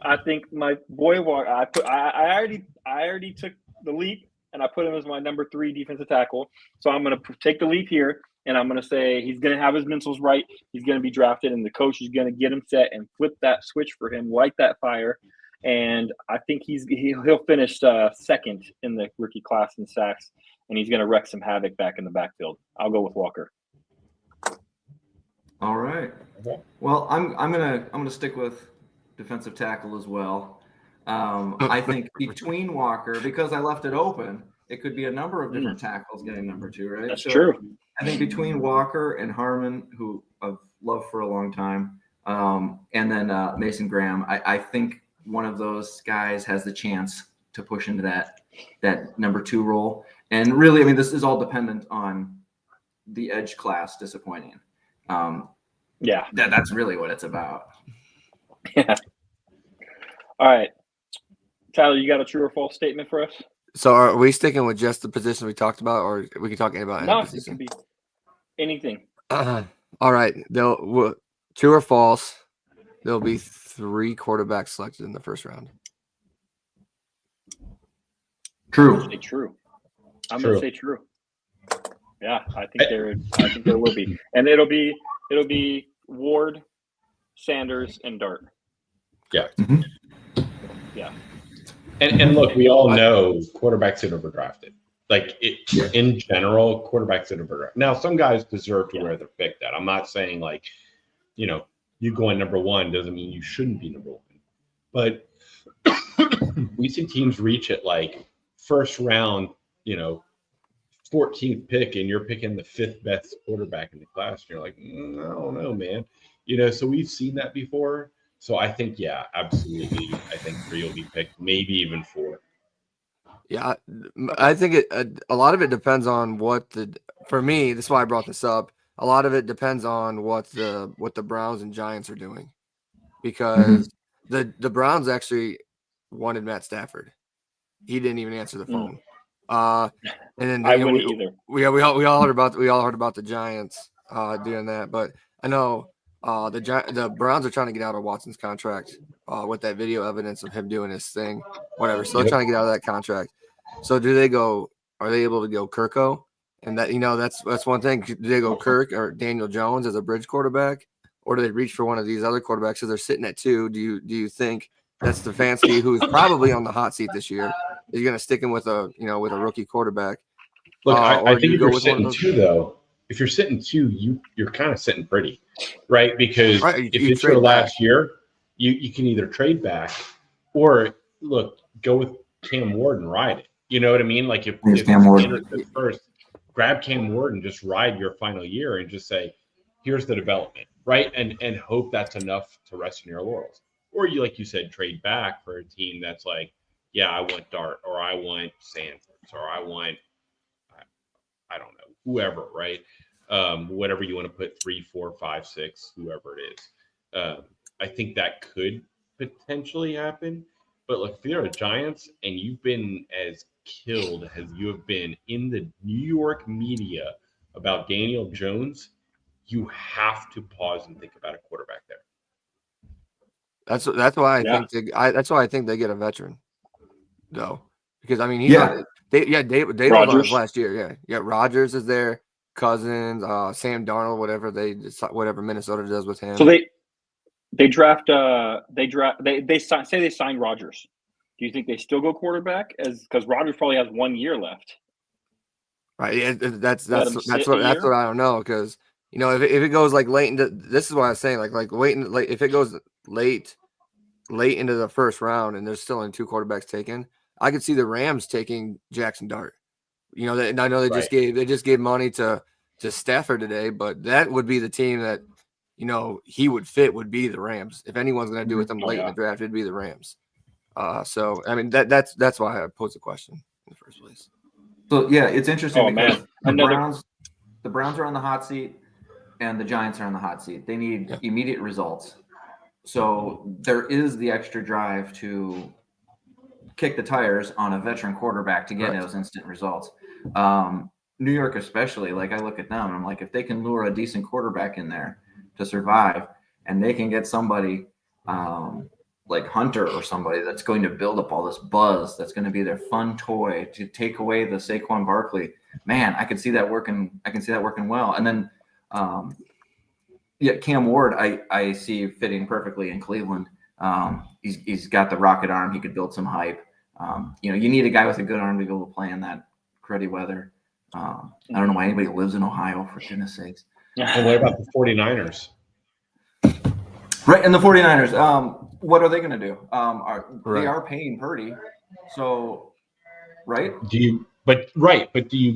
I think my boy Walker. I already took the leap and I put him as my number 3 defensive tackle. So I'm gonna take the leap here. And I'm going to say he's going to have his mentals right. He's going to be drafted, and the coach is going to get him set and flip that switch for him, light that fire. And I think he'll finish second in the rookie class in sacks, and he's going to wreak some havoc back in the backfield. I'll go with Walker. All right. Well, I'm gonna stick with defensive tackle as well. I think between Walker, because I left it open, it could be a number of different tackles getting number 2, right? That's true. I think between Walker and Harmon, who I've loved for a long time, and then Mason Graham, I think one of those guys has the chance to push into that number 2 role. And really, I mean, this is all dependent on the edge class disappointing. That's really what it's about. Yeah. All right. Tyler, you got a true or false statement for us? So are we sticking with just the position we talked about, or we can talk about any position? No, it can be anything. All right. True or false, there'll be 3 quarterbacks selected in the first round. True. I'm going to say true. Yeah, I think there will be. And it'll be Ward, Sanders, and Dart. Yeah. Mm-hmm. Yeah. And look, we all know quarterbacks that are overdrafted. Like in general, quarterbacks that are overdrafted. Now, some guys deserve to where they're picked at. I'm not saying you going number 1 doesn't mean you shouldn't be number 1. But we see teams reach it like first round, 14th pick, and you're picking the 5th best quarterback in the class. And you're like, I don't know, man. So we've seen that before. So I think, yeah, absolutely. I think 3 will be picked, maybe even 4. Yeah, I think a lot of it depends on for me, that's why I brought this up. A lot of it depends on what the Browns and Giants are doing, because the Browns actually wanted Matt Stafford. He didn't even answer the phone. And then I wouldn't either. We all heard about the Giants doing that, but I know the Browns are trying to get out of Watson's contract with that video evidence of him doing his thing, whatever. So they're trying to get out of that contract. So are they able to go Kirko? And that that's one thing. Do they go Kirk or Daniel Jones as a bridge quarterback, or do they reach for one of these other quarterbacks? Because they're sitting at 2. Do you think that's Stefanski, who's probably on the hot seat this year, is going to stick him with a rookie quarterback? Look, I think if you're sitting 2, though, if you're sitting 2, you're kind of sitting pretty, right? Because if it's your last year, you can either trade back or go with Cam Ward and ride it. You know what I mean? Like if Cam Ward first, grab Cam Ward and just ride your final year and just say, here's the development, right? And hope that's enough to rest in your laurels. Or you, like you said, trade back for a team that's like, yeah, I want Dart, or I want Sanders, or I want, I don't know, whoever, right? Whatever you want to put 3, 4, 5, 6, whoever it is. I think that could potentially happen. But look, if you're a Giants and you've been as killed as you have been in the New York media about Daniel Jones, you have to pause and think about a quarterback there. That's why I think they get a veteran, though, because I mean David was on his last year. Yeah, Rodgers is there, Cousins, Sam Darnold, whatever Minnesota does with him. So they signed Rodgers. Do you think they still go quarterback because Rodgers probably has 1 year left? Right. Yeah, that's Let him sit a what year? I don't know, because if it goes like late into, this is what I was saying, like waiting late, if it goes late into the first round and there's still only 2 quarterbacks taken, I could see the Rams taking Jackson Dart. And I know they just gave money to Stafford today, but that would be the team that he would fit, would be the Rams. If anyone's going to do with them late in the draft, it'd be the Rams. So I mean that's why I posed the question in the first place. So yeah, it's interesting because man. the Browns are on the hot seat and the Giants are on the hot seat. They need immediate results. So there is the extra drive to kick the tires on a veteran quarterback to get those instant results. New York especially, like I look at them and I'm like, if they can lure a decent quarterback in there to survive and they can get somebody like Hunter or somebody that's going to build up all this buzz, that's going to be their fun toy to take away the Saquon Barkley, man, I can see that working. I can see that working well. And then, Cam Ward, I see fitting perfectly in Cleveland. He's got the rocket arm. He could build some hype. You need a guy with a good arm to be able to play in that cruddy weather. I don't know why anybody lives in Ohio, for goodness sakes. And what about the 49ers? Right, and the 49ers, what are they going to do? They are paying Purdy, so right? Do you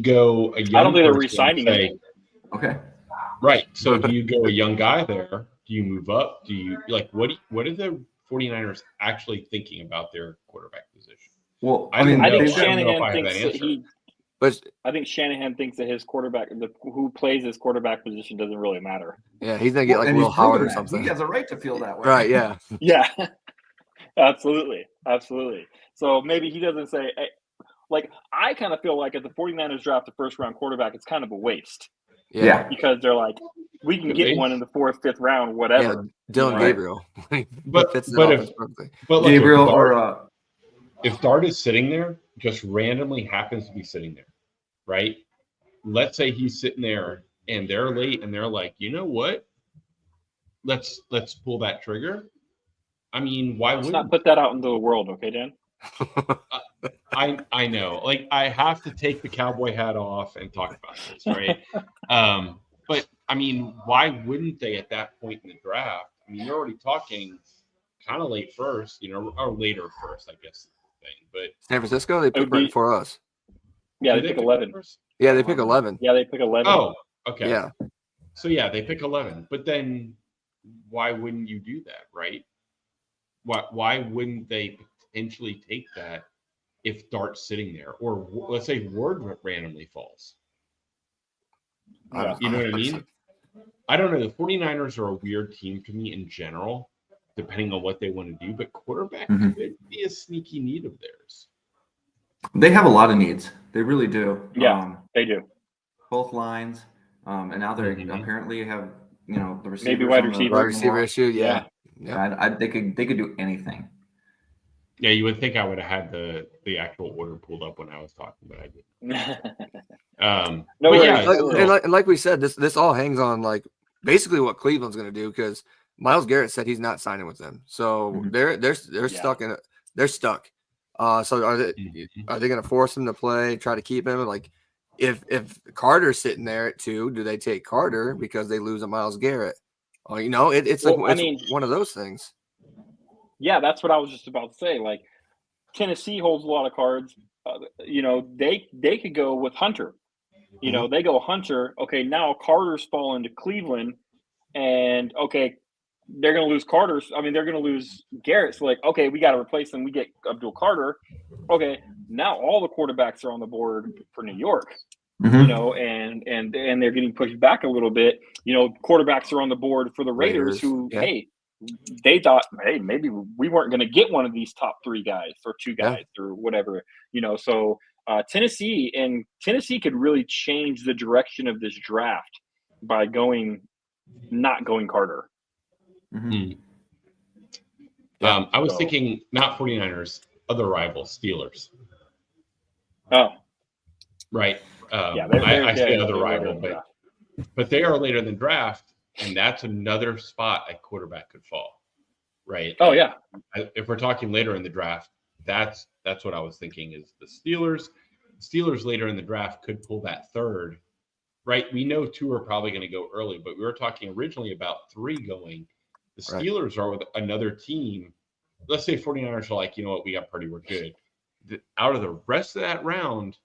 go a young? I don't think they're re-signing him. Okay. Right. So do you go a young guy there? Do you move up? Do you what are the 49ers actually thinking about their quarterback position? Well, I think Shanahan thinks that his quarterback, who plays his quarterback position, doesn't really matter. Yeah, he's gonna get like Will Howard or something. He has a right to feel that way. Right? Yeah. Yeah. Absolutely. So maybe he doesn't say, hey, like, I kind of feel like if the 49ers draft a first-round quarterback, it's kind of a waste. Yeah. Because they're like, we can get one in the 4th, 5th round, whatever. Yeah, Dylan Gabriel. but Gabriel if Dart is sitting there, just randomly happens to be sitting there, right? Let's say he's sitting there and they're late and they're like, you know what? Let's pull that trigger. I mean, why Let's wouldn't not put that out into the world, okay, Dan? I know. Like, I have to take the cowboy hat off and talk about this, right? But I mean, why wouldn't they at that point in the draft? I mean, you're already talking kind of late first, or later first, I guess. But San Francisco, they pick right before us. Yeah, they pick 11. Yeah, they pick 11. Yeah, they pick 11. Oh, okay. Yeah. So yeah, they pick 11. But then, why wouldn't you do that, right? Why wouldn't they potentially take that if Dart's sitting there, or let's say Ward randomly falls? You know what I mean? I don't know. The 49ers are a weird team to me in general, depending on what they want to do, but quarterback could be a sneaky need of theirs. They have a lot of needs. They really do. Yeah, they do. Both lines. And now they apparently have, the receivers. Maybe wide receiver issue. Yeah. They could do anything. Yeah, you would think I would have had the actual order pulled up when I was talking, but I didn't. Like we said, this all hangs on like basically what Cleveland's going to do, because Myles Garrett said he's not signing with them, so they're stuck in it. They're stuck. So are they going to force him to play? Try to keep him? Like if Carter's sitting there at 2, do they take Carter because they lose a Myles Garrett? It's one of those things. Yeah, that's what I was just about to say. Like, Tennessee holds a lot of cards. They could go with Hunter. They go Hunter. Okay, now Carter's fallen to Cleveland, and okay, they're going to lose Carter. I mean, they're going to lose Garrett. So, like, okay, we got to replace them. We get Abdul Carter. Okay, now all the quarterbacks are on the board for New York. And they're getting pushed back a little bit. Quarterbacks are on the board for the Raiders who, hey, they thought, hey, maybe we weren't going to get one of these top 3 guys or 2 guys or whatever, so Tennessee could really change the direction of this draft by not going Carter. I was thinking not 49ers, other rivals, Steelers. Oh, right. I say other rival, but they are later in the draft. And that's another spot a quarterback could fall, right? Oh, yeah. If we're talking later in the draft, that's what I was thinking is the Steelers. Steelers later in the draft could pull that third, right? We know 2 are probably going to go early, but we were talking originally about 3 going. The Steelers are with another team. Let's say 49ers are like, you know what, we got Purdy, we're good. Out of the rest of that round,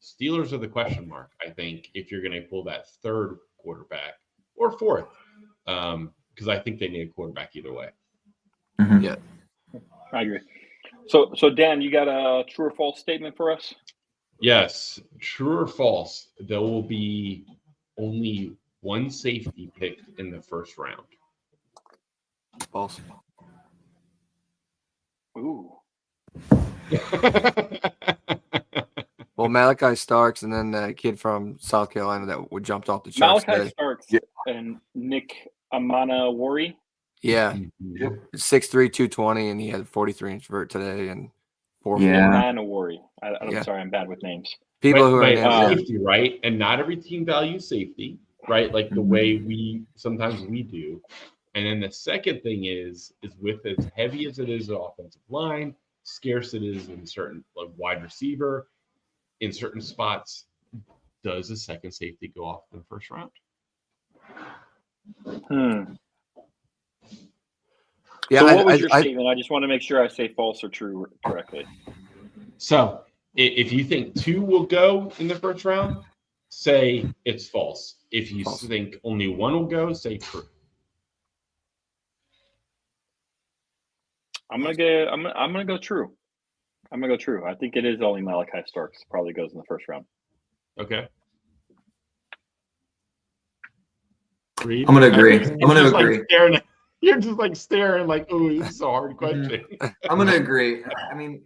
Steelers are the question mark, I think, if you're going to pull that third quarterback or fourth, because I think they need a quarterback either way. Mhm. Yeah. I agree. So Dan, you got a true or false statement for us? Yes, true or false, there will be only 1 safety picked in the first round. False. Ooh. Well, Malachi Starks and then that kid from South Carolina that jumped off the charts Malachi today. Starks Yeah. and Nick Amana-Wari. Yeah. Mhm. 6'3", 220, and he had 43-inch vert today and 4'4". Yeah. Amana-Wari. I'm Yeah. sorry, I'm bad with names. People who are but yeah. safety, right? And not every team values safety, right? Like the way we sometimes we do. And then the second thing is with as heavy as it is an offensive line, scarce it is in certain like wide receiver, in certain spots, does a second safety go off in the first round? Yeah, So what was your statement? I just want to make sure I say false or true correctly. So if you think 2 will go in the first round, say it's false. If you False. think only 1 will go, say true. I'm gonna go true. I'm gonna go true. I think it is only Malachi Starks probably goes in the first round. Okay. Reed? I'm gonna agree. You're I'm gonna just, like, agree. you're just like staring like, oh, this is a hard question. I'm gonna agree. I mean,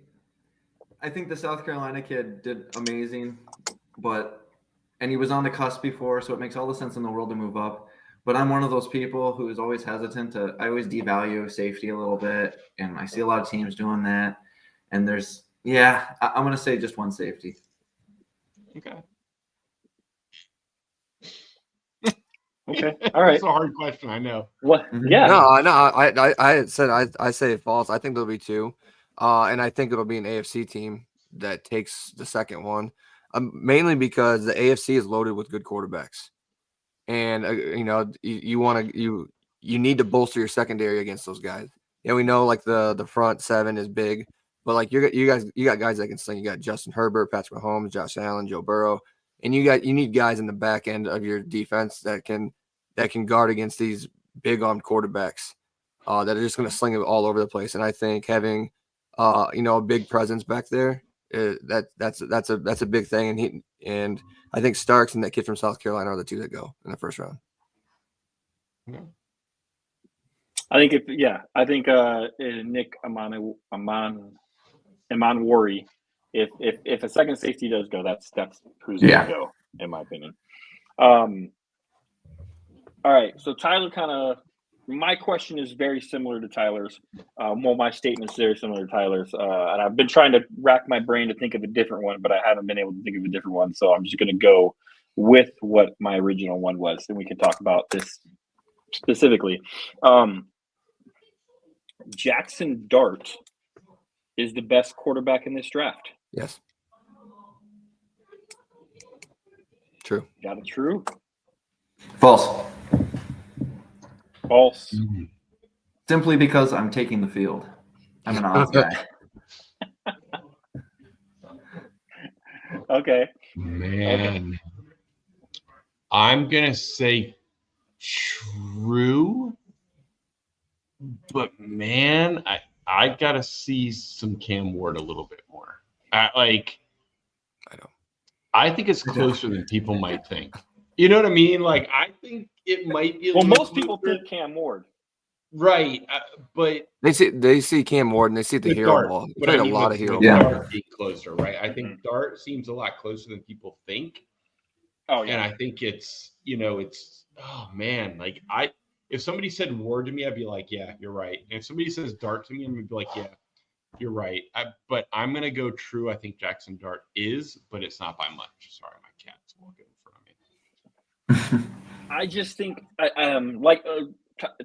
I think the South Carolina kid did amazing, and he was on the cusp before, so it makes all the sense in the world to move up. But I'm one of those people who is always hesitant I always devalue safety a little bit, and I see a lot of teams doing that. And I'm gonna say just 1 safety. Okay. Okay. All right. It's a hard question, I know. What? Mhm. Yeah. No. I said I say false. I think there'll be 2, and I think it'll be an AFC team that takes the second one, mainly because the AFC is loaded with good quarterbacks, and you need to bolster your secondary against those guys. Yeah, we know like the front 7 is big, but like you got guys that can sling. You got Justin Herbert, Patrick Mahomes, Josh Allen, Joe Burrow, and you need guys in the back end of your defense that can guard against these big armed quarterbacks that are just going to sling it all over the place. And I think having a big presence back there that's a big thing. And I think Starks and that kid from South Carolina are the 2 that go in the first round. I think Nick Amana-Wari. If a second safety does go, that's who's gonna go, in my opinion. All right, so Tyler my question is very similar to Tyler's. My statement's very similar to Tyler's, and I've been trying to rack my brain to think of a different one, but I haven't been able to think of a different one. So I'm just going to go with what my original one was, and we can talk about this specifically. Jackson Dart is the best quarterback in this draft. Yes. True. Got it true? False. False. Simply because I'm taking the field. I'm an odds guy. Okay. Man. Okay. I'm going to say true. But, man, I got to see some Cam Ward a little bit more. I think it's closer than people might think. You know what I mean? Like, I think it might be. Most people think Cam Ward, right? But they see Cam Ward and they see the hero Dart, ball. He but played I mean, a lot of hero ball. ball. Dart being closer, right? I think Dart seems a lot closer than people think. Oh yeah, and I think it's oh man, like if somebody said Ward to me, I'd be like, yeah, you're right. And if somebody says Dart to me, I'm gonna be like, yeah, you're right. But I'm gonna go true. I think Jackson Dart is, but it's not by much. Sorry, my cat's walking in front of me. I just think,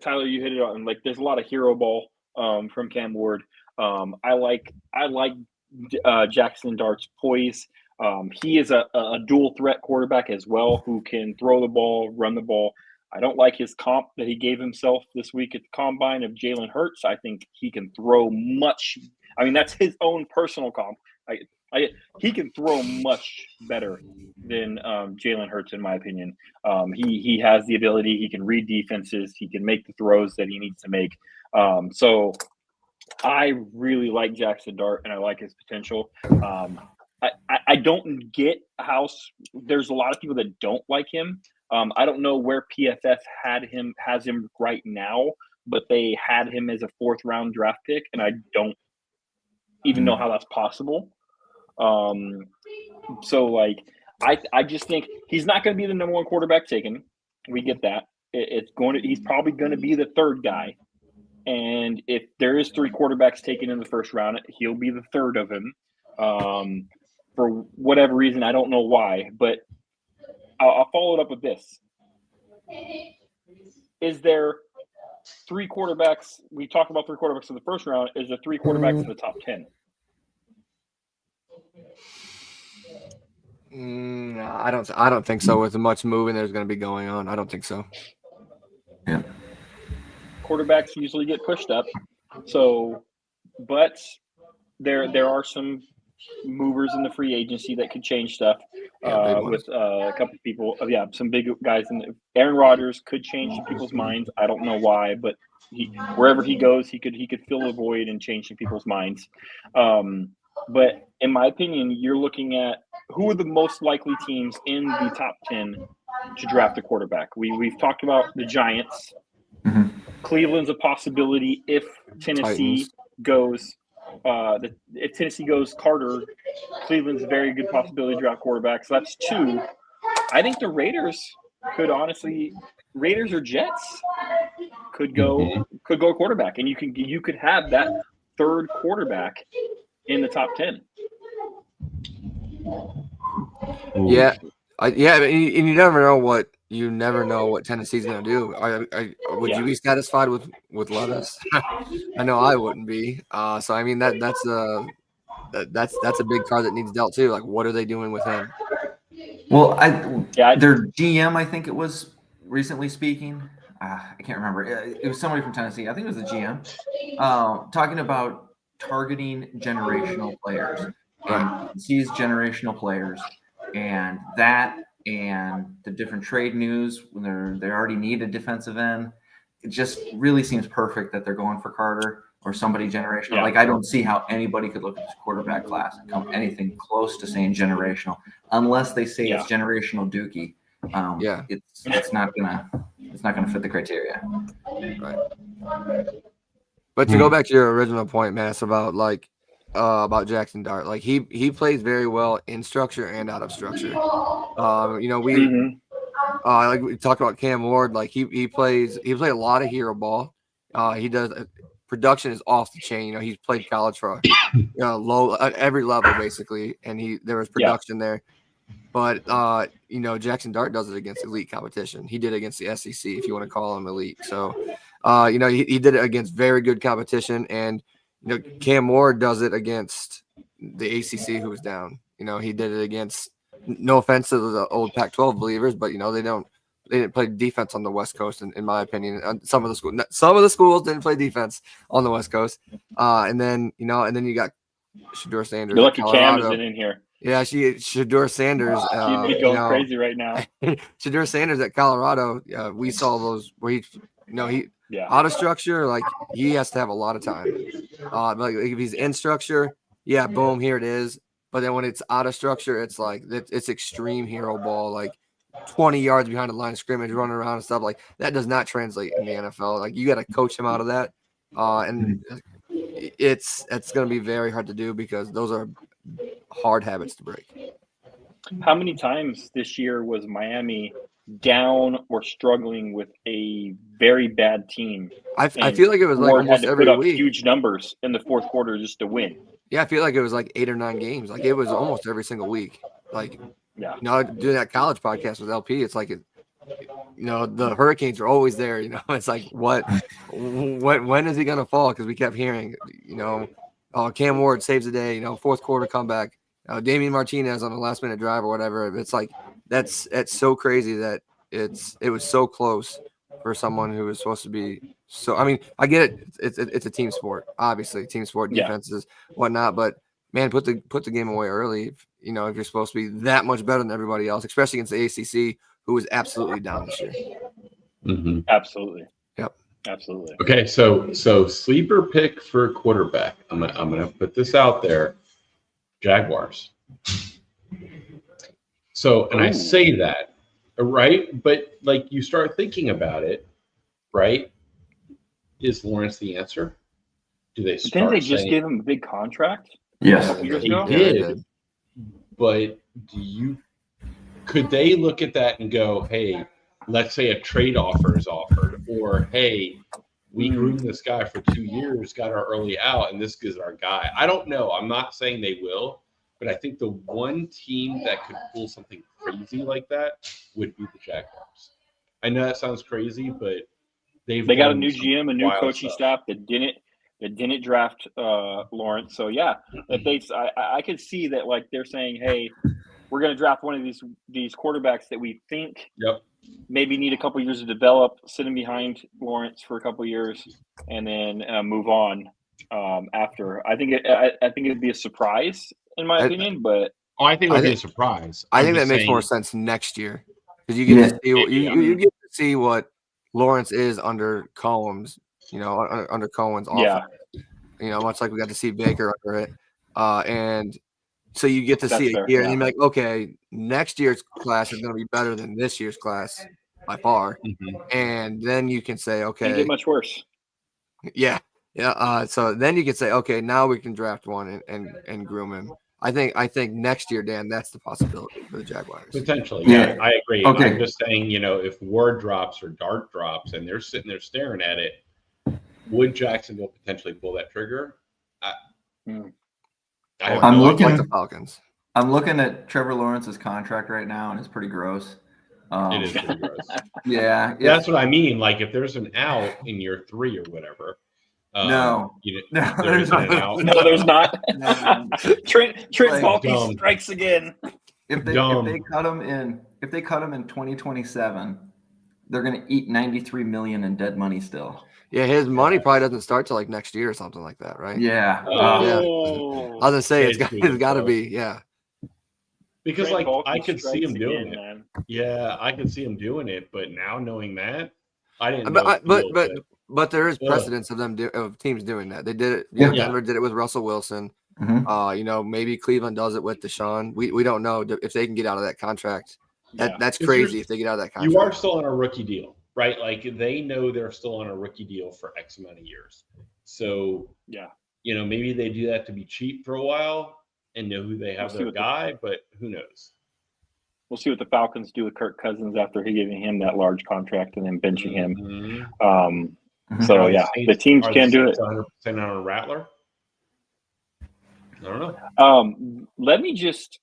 Tyler, you hit it on. Like, there's a lot of hero ball from Cam Ward. I like Jackson Dart's poise. He is a dual threat quarterback as well who can throw the ball, run the ball. I don't like his comp that he gave himself this week at the combine of Jalen Hurts. I think he can throw much. I mean, that's his own personal comp. He can throw much better than Jalen Hurts, in my opinion. He has the ability. He can read defenses. He can make the throws that he needs to make. So I really like Jackson Dart, and I like his potential. I don't get how there's a lot of people that don't like him. I don't know where PFF has him right now, but they had him as a 4th round draft pick, and I don't even know how that's possible. So like I just think he's not going to be the number 1 quarterback taken. We get that. He's probably going to be the 3rd guy. And if there is 3 quarterbacks taken in the 1st round, he'll be the 3rd of him. For whatever reason, I don't know why, but I'll follow it up with this. Is there 3 quarterbacks? We talked about 3 quarterbacks in the 1st round. Is there 3 quarterbacks in the top 10? I don't think so. With much moving there's going to be going on, I don't think so. Yeah. Quarterbacks usually get pushed up. So, but there are some movers in the free agency that could change stuff with a couple of people. Some big guys. Aaron Rodgers could change some people's minds. I don't know why, but wherever he goes, he could fill a void and change some people's minds. But in my opinion, you're looking at who are the most likely teams in the top 10 to draft a quarterback. We've talked about the Giants. Mm-hmm. Cleveland's a possibility if Tennessee goes. If Tennessee goes Carter, Cleveland's a very good possibility to draft quarterback. So that's 2. I think the Raiders could honestly, Raiders or Jets could go quarterback, and you could have that 3rd quarterback in the top 10. Yeah, and you never know what Tennessee's going to do. Would you be satisfied with Levis? I know I wouldn't be. So I mean that's a big card that needs dealt too. Like, what are they doing with him? Well, their GM, I think it was recently speaking. I can't remember. It was somebody from Tennessee. I think it was the GM talking about targeting generational players. And he sees generational players, and the different trade news when they already need a defensive end. It just really seems perfect that they're going for Carter or somebody generational. Yeah. Like, I don't see how anybody could look at this quarterback class and come anything close to saying generational, unless they say it's generational Dookie. It's not gonna fit the criteria. Right. But to go back to your original point, Mass, about Jackson Dart, like he plays very well in structure and out of structure. Like we talked about Cam Ward, like he played a lot of hero ball. He does production is off the chain. He's played college for low at every level basically, and there was production there. But Jackson Dart does it against elite competition. He did it against the SEC, if you want to call him elite. So he did it against very good competition, and Cam Ward does it against the ACC, who was down. He did it against. No offense to the old Pac-12 believers, but they didn't play defense on the West Coast, in my opinion. Some of the schools didn't play defense on the West Coast, and then you got Shedeur Sanders. You're lucky Cam isn't in here. Yeah, Shedeur Sanders. She'd be going crazy right now. Shedeur Sanders at Colorado. We saw those where he out of structure. Like, he has to have a lot of time. Like if he's in structure, boom, here it is. But then when it's out of structure, it's like it's extreme hero ball, like 20 yards behind the line of scrimmage, running around and stuff. Like, that does not translate in the NFL. Like, you got to coach him out of that, and it's going to be very hard to do because those are hard habits to break. How many times this year was Miami down or struggling with a very bad team? I feel like it was like almost every week. Huge numbers in the 4th quarter just to win. Yeah, I feel like it was like 8 or 9 games. Like, it was almost every single week. Like, doing that college podcast with LP, it's like the Hurricanes are always there. It's like when is he gonna fall? Because we kept hearing, Cam Ward saves the day. 4th quarter comeback. Damian Martinez on a last minute drive or whatever. It's like that's so crazy that it was so close for someone who was supposed to be. So I mean, I get it. It's a team sport, obviously, team sport, defenses, whatnot. But man, put the game away early. If you're supposed to be that much better than everybody else, especially against the ACC, who was absolutely down this year. Mm-hmm. Absolutely. Yep. Absolutely. Okay, so sleeper pick for quarterback. I'm gonna put this out there. Jaguars. So, and I say that, right? But like you start thinking about it, right? Is Lawrence the answer? Do they start? Didn't they just give him a big contract? Yes, A couple years ago? They did. But could they look at that and go, hey, let's say a trade offer is offered, or hey, we groomed this guy for 2 years, got our early out, and this is our guy. I don't know. I'm not saying they will, but I think the one team that could pull something crazy like that would be the Jaguars. I know that sounds crazy, but they got a new GM, a new coaching staff that didn't draft Lawrence. So yeah, if I could see that, like, they're saying, hey, we're going to draft one of these quarterbacks that we think maybe need a couple years to develop, sitting behind Lawrence for a couple years, and then move on after. I think it'd be a surprise in my opinion, but I think it would be a surprise. I think that makes more sense next year because you get to see you get to see what Lawrence is under Cohen's, under Cohen's offense. Much like we got to see Baker under it, and so you get to see it here, and you're like, okay, next year's class is going to be better than this year's class by far, and then you can say, okay, can't get much worse. Yeah. So then you can say, okay, now we can draft one and groom him. I think next year, Dan, that's the possibility for the Jaguars. Potentially, yeah, I agree. Okay. I'm just saying, if Ward drops or Dart drops and they're sitting there staring at it, would Jacksonville potentially pull that trigger? I'm looking like the Falcons. I'm looking at Trevor Lawrence's contract right now, and it's pretty gross. It is pretty gross. Yeah, that's what I mean. Like, if there's an out in year 3 or whatever. No, there's not an out. No, there's not. Trent Baalke strikes again. If they cut him in 2027, they're going to eat $93 million in dead money still. Yeah, his money probably doesn't start till like next year or something like that, right? Yeah. I was gonna say it's got to be, Because Trent Baalke I could see him doing it. Man. Yeah, I could see him doing it, but now knowing that, I didn't know. But there is precedence of teams doing that. They did it. Denver did it with Russell Wilson. Maybe Cleveland does it with Deshaun. We don't know if they can get out of that contract. That's crazy if they get out of that contract. You are still on a rookie deal, right? Like, they know they're still on a rookie deal for X amount of years. So maybe they do that to be cheap for a while and know who they have their guy, but who knows? We'll see what the Falcons do with Kirk Cousins after giving him that large contract and then benching him. So the teams can do it. 100% on a rattler. I don't know. Let me just.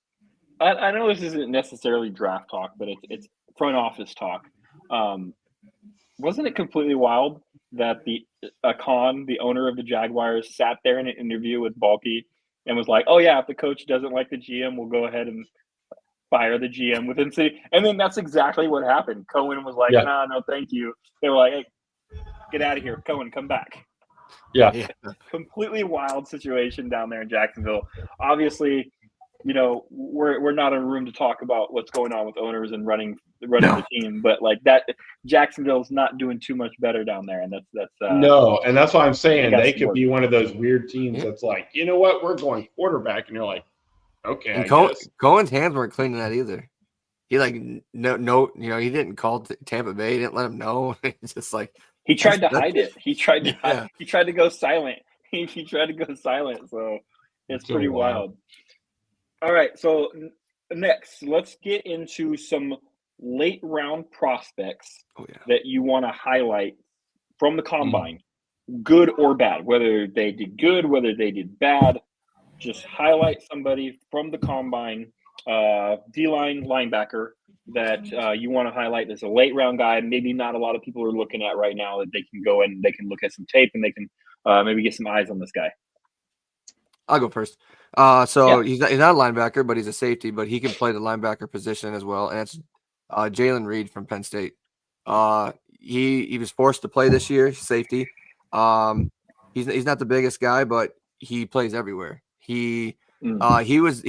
I know this isn't necessarily draft talk, but it's front office talk. Wasn't it completely wild that the owner of the Jaguars, sat there in an interview with Baalke and was like, "Oh yeah, if the coach doesn't like the GM, we'll go ahead and fire the GM within city." And then that's exactly what happened. Cohen was like, "Nah, no, thank you." They were like, "Hey, get out of here, Cohen, come back." Yeah. Completely wild situation down there in Jacksonville. Obviously, we're not in a room to talk about what's going on with owners and running the team, but like that, Jacksonville's not doing too much better down there, and that's no, and that's why I'm saying they could be one of those weird teams that's like, you know what, we're going quarterback, and you're like, okay. And Cohen's hands weren't clean in that either. He he didn't call Tampa Bay. He didn't let him know. It's just like he tried to hide it. He tried to go silent. He tried to go silent. So it's pretty wild. All right. So next, let's get into some late round prospects that you want to highlight from the combine, good or bad, whether they did good, whether they did bad. Just highlight somebody from the combine, D-line linebacker that you want to highlight as a late round guy. Maybe not a lot of people are looking at right now that they can go and they can look at some tape and they can maybe get some eyes on this guy. I'll go first. So he's not a linebacker, but he's a safety, but he can play the linebacker position as well. And it's Jalen Reed from Penn State. He was forced to play this year, safety. He's not the biggest guy, but he plays everywhere. He was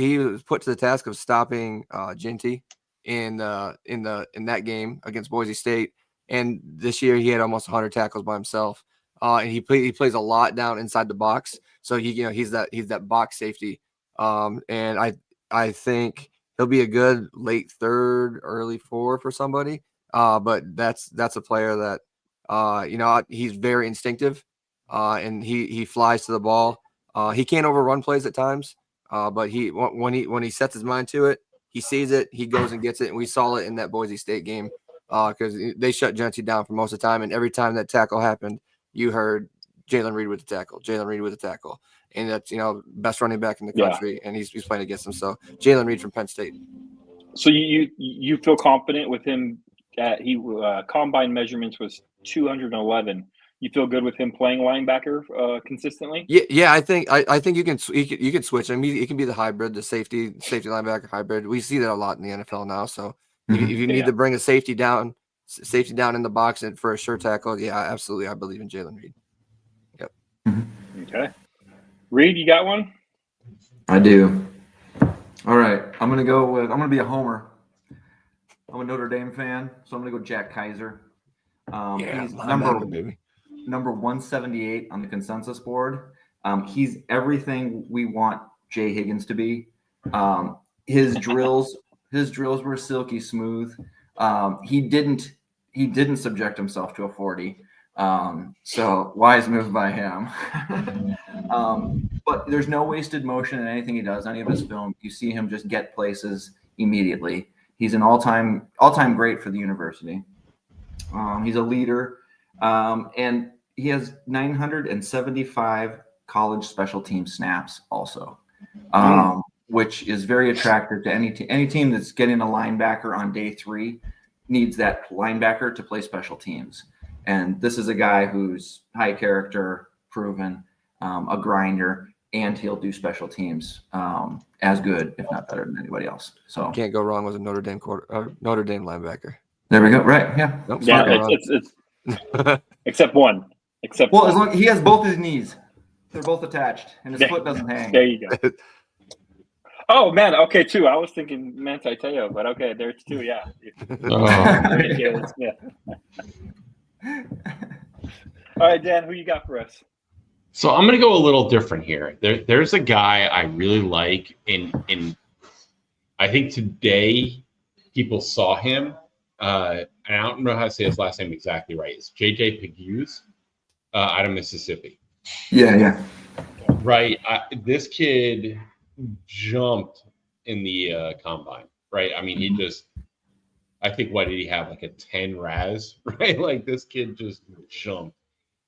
put to the task of stopping Ginty in that game against Boise State. And this year he had almost 100 tackles by himself. And he plays a lot down inside the box. So he's that box safety. And I think he'll be a good late third, early fourth for somebody. But that's a player that he's very instinctive. And he flies to the ball. He can't overrun plays at times. But when he sets his mind to it, he sees it, he goes and gets it. And we saw it in that Boise State game because they shut Genty down for most of the time. And every time that tackle happened, you heard Jalen Reed with the tackle. And that's, best running back in the country. And he's playing against him. So Jalen Reed from Penn State. So you feel confident with him that he combine measurements was 211. You feel good with him playing linebacker consistently? Yeah. I think you can switch. I mean, he can be the hybrid, the safety linebacker hybrid. We see that a lot in the NFL now. So if you need to bring a safety down in the box and for a sure tackle, yeah, absolutely. I believe in Jalen Reed. Yep. Okay. Reed, you got one? I do. All right. I'm going to be a homer. I'm a Notre Dame fan, so I'm going to go Jack Kaiser. He's number 178 on the consensus board. He's everything we want Jay Higgins to be. His drills were silky smooth. He didn't subject himself to a 40. So wise move by him. But there's no wasted motion in anything he does, any of his film. You see him just get places immediately. He's an all-time great for the university. He's a leader, and he has 975 college special team snaps also, which is very attractive to any team that's getting a linebacker on day 3 needs that linebacker to play special teams. And this is a guy who's high character, proven, a grinder, and he'll do special teams as good, if not better than anybody else. So can't go wrong with a Notre Dame linebacker. There we go. Right. Yeah. Nope, yeah. It's except one. As long as he has both his knees, they're both attached, and his foot doesn't hang. There you go. Oh man. Okay. 2. I was thinking Manti Te'o, but okay, there's 2. Yeah. All right, Dan. Who you got for us? So I'm going to go a little different here. There's a guy I really like, and I think today people saw him. And I don't know how to say his last name exactly right. It's J.J. Pegues out of Mississippi. Yeah. Right. This kid jumped in the combine. Right. I mean, I think, what did he have? Like a 10 RAS, right? Like this kid just jumped.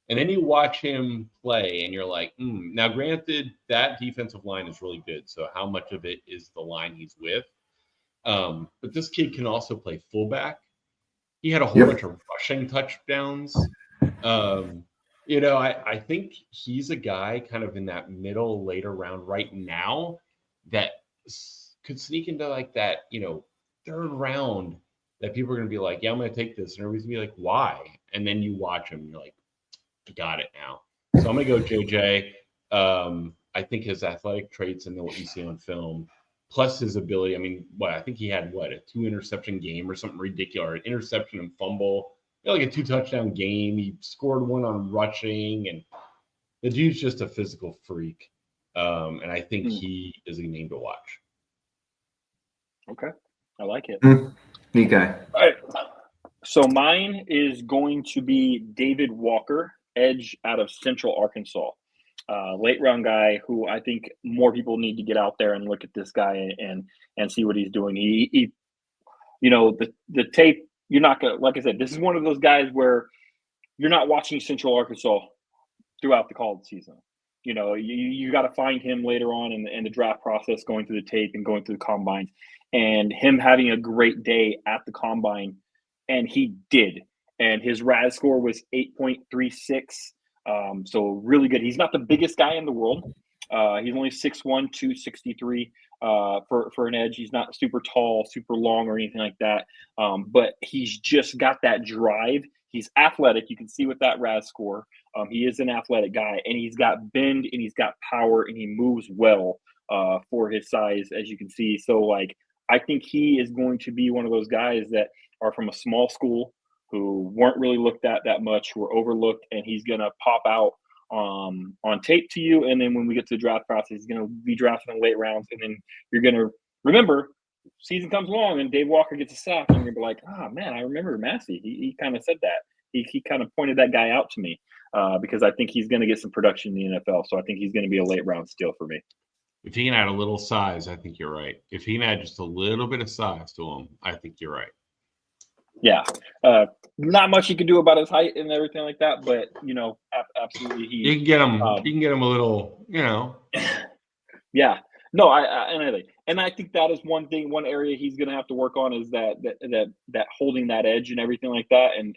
And then you watch him play and you're like, Now, granted, that defensive line is really good. So how much of it is the line he's with? But this kid can also play fullback. He had a whole bunch of rushing touchdowns. I think he's a guy kind of in that middle, later round right now that could sneak into like that, third round that people are going to be like, yeah, I'm going to take this. And everybody's going to be like, why? And then you watch him and you're like, I got it now. So I'm going to go JJ. I think his athletic traits and what you see on film, plus his ability. I mean, I think he had a 2 interception game or something ridiculous, or an interception and fumble. Like a 2 touchdown game. He scored 1 on rushing, and the dude's just a physical freak. And I think he is a name to watch. Okay, I like it. Neat guy. All right. So mine is going to be David Walker, edge out of Central Arkansas. Late round guy who I think more people need to get out there and look at this guy and see what he's doing. He the tape, you're not gonna, like I said, this is one of those guys where you're not watching Central Arkansas throughout the college season. You got to find him later on in the draft process, going through the tape and going through the combines, and him having a great day at the combine, and he did. And his RAS score was 8.36. So really good. He's not the biggest guy in the world, He's only 6'1", 263 for an edge. He's not super tall, super long, or anything like that. But he's just got that drive. He's athletic. You can see with that RAS score. He is an athletic guy, and he's got bend, and he's got power, and he moves well for his size, as you can see. So, like, I think he is going to be one of those guys that are from a small school who weren't really looked at that much, who were overlooked, and he's going to pop out on tape to you. And then when we get to the draft process, he's going to be drafted in late rounds. And then you're going to remember, season comes along and Dave Walker gets a sack, and you're going to be like, oh, man, I remember Massey. He kind of said that. He kind of pointed that guy out to me because I think he's going to get some production in the NFL. So I think he's going to be a late round steal for me. If he can add a little size, I think you're right. If he can add just a little bit of size to him, I think you're right. Yeah. Not much he can do about his height and everything like that, but, you know, absolutely. You can get him a little, you know. Yeah. No, I think that is one area he's going to have to work on is that holding that edge and everything like that, and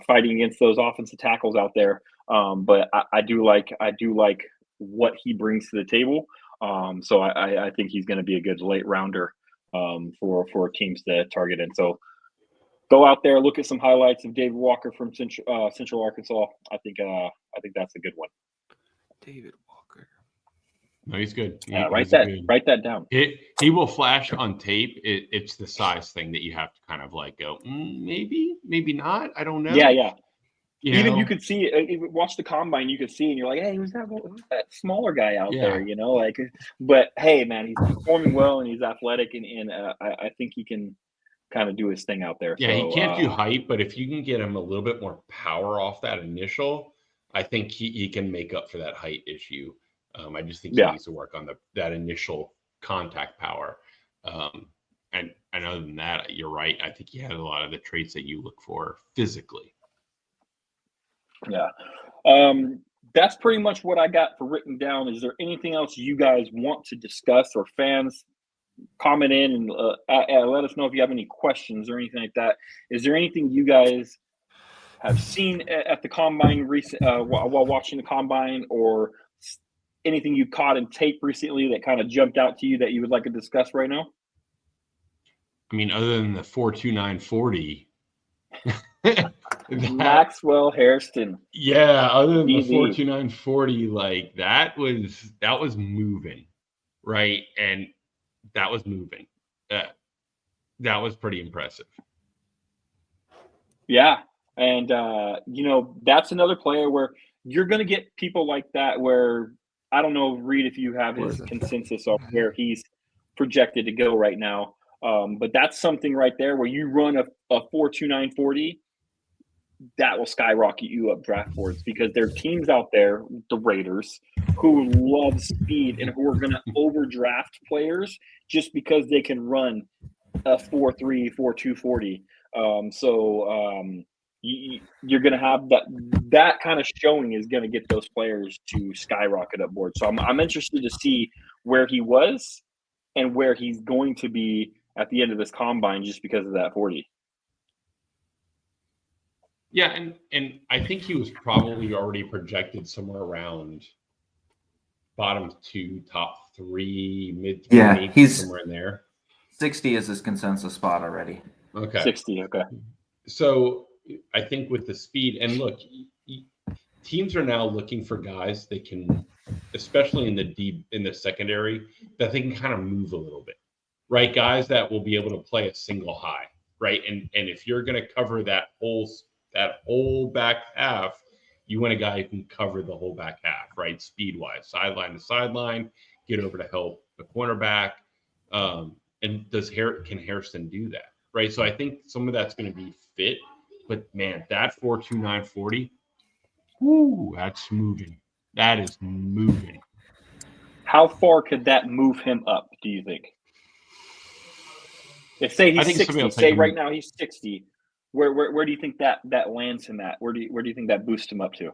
fighting against those offensive tackles out there. But I do like what he brings to the table. So I think he's going to be a good late rounder for teams to target. And so go out there, look at some highlights of David Walker from Central Arkansas. I think that's a good one. David Walker. No, he's good. Yeah, write that down. He will flash on tape. It's the size thing that you have to kind of like go, maybe not. I don't know. Yeah. You You could see, watch the combine, you could see, and you're like, hey, who's that smaller guy out there? You know, like, but hey, man, he's performing well and he's athletic, and I think he can kind of do his thing out there. Yeah, so, he can't do height, but if you can get him a little bit more power off that initial, I think he can make up for that height issue. I just think he needs to work on that initial contact power. And other than that, you're right. I think he had a lot of the traits that you look for physically. Yeah. That's pretty much what I got for written down. Is there anything else you guys want to discuss, or fans comment in and let us know if you have any questions or anything like that? Is there anything you guys have seen at the combine while watching the combine, or anything you caught in tape recently that kind of jumped out to you that you would like to discuss right now? I mean, other than the 4.2940. Maxwell Hairston. Yeah, other than the 4.2940, like that was moving, right? And that was moving. That was pretty impressive. Yeah. And that's another player where you're going to get people like that where, I don't know, Reed, if you have his consensus on where he's projected to go right now. But that's something right there where you run a 4.2940, that will skyrocket you up draft boards, because there are teams out there, the Raiders, who love speed and who are going to overdraft players just because they can run a 4.3, 4.240. You're going to have that kind of showing is going to get those players to skyrocket up board. So I'm interested to see where he was and where he's going to be at the end of this combine, just because of that 40. Yeah, and I think he was probably already projected somewhere around bottom 2, top 3, mid 3. Yeah, he's somewhere in there. 60 is his consensus spot already. Okay. 60, okay. So I think with the speed, and look, teams are now looking for guys that can, especially in the secondary, that they can kind of move a little bit, right? Guys that will be able to play a single high, right? And if you're going to cover that whole back half, you want a guy who can cover the whole back half, right? Speed wise, sideline to sideline, get over to help the cornerback. And can Hairston do that, right? So I think some of that's going to be fit, but man, that 4.2940, whoo, that's moving. That is moving. How far could that move him up, do you think? If say he's 60, say right now he's 60. Where do you think that lands him at? Where do you think that boosts him up to?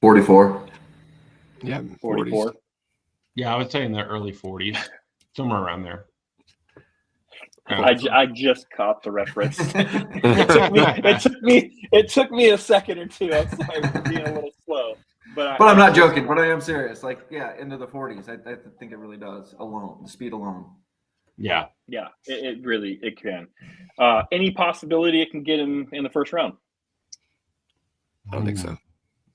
44. Yeah, 44. Yeah, I would say in the early 40s, somewhere around there. I just caught the reference. it took me a second or two. I'm sorry for being a little slow, But I'm not joking. But I am serious. Like, yeah, into the 40s. I think it really does. Alone, the speed alone. Yeah. It really can. Any possibility it can get him in the first round? I don't think so.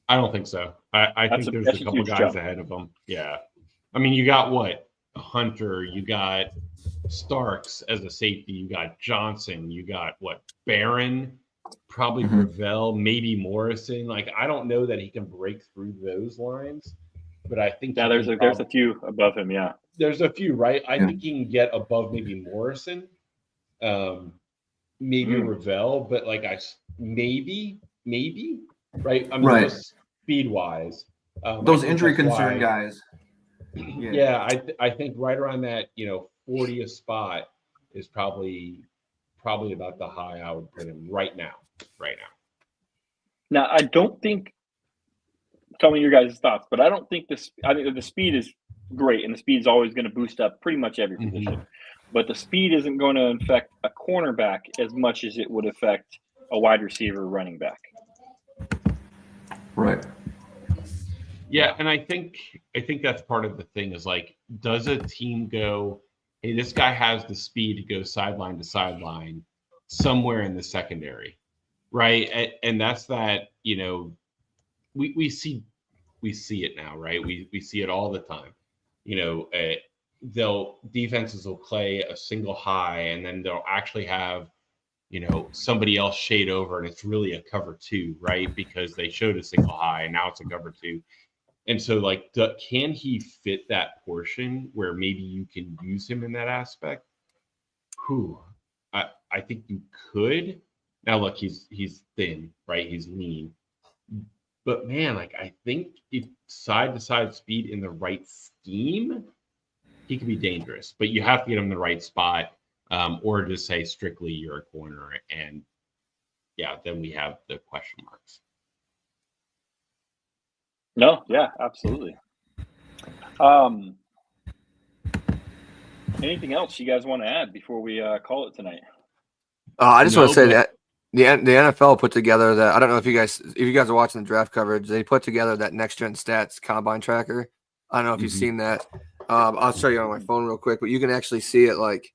I don't think so. I think there's a couple guys ahead of him. Yeah. I mean, you got what? Hunter, you got Starks as a safety, you got Johnson, you got what? Barron, probably Gravel, maybe Morrison. Like, I don't know that he can break through those lines, but I think there's a few above him. Yeah, there's a few, right? I think he can get above maybe Morrison, maybe Ravel, but like maybe, right? I mean, just speed wise, those injury concern guys. Yeah, I think right around that 40th spot is probably about the high I would put him right now. Now I don't think. Tell me your guys' thoughts, but I don't think this. I think the speed is great, and the speed is always going to boost up pretty much every position. But the speed isn't going to affect a cornerback as much as it would affect a wide receiver, running back. Right. Yeah, and I think that's part of the thing is like, does a team go, hey, this guy has the speed to go sideline to sideline somewhere in the secondary, right? And that's that, we see it now, right? We see it all the time. Defenses will play a single high, and then they'll actually have somebody else shade over, and it's really a cover 2, right? Because they showed a single high, and now it's a cover 2. And so, like, can he fit that portion where maybe you can use him in that aspect? I think you could. Now, look, he's thin, right? He's lean. But, man, like, I think if side-to-side speed in the right scheme, he could be dangerous. But you have to get him in the right spot, or just say strictly you're a corner. And, yeah, then we have the question marks. No, yeah, absolutely. Anything else you guys want to add before we call it tonight? I just want to say that the NFL put together that, I don't know if you guys are watching the draft coverage, they put together that next gen stats combine tracker. I don't know if you've seen that. I'll show you on my phone real quick, but you can actually see it. Like,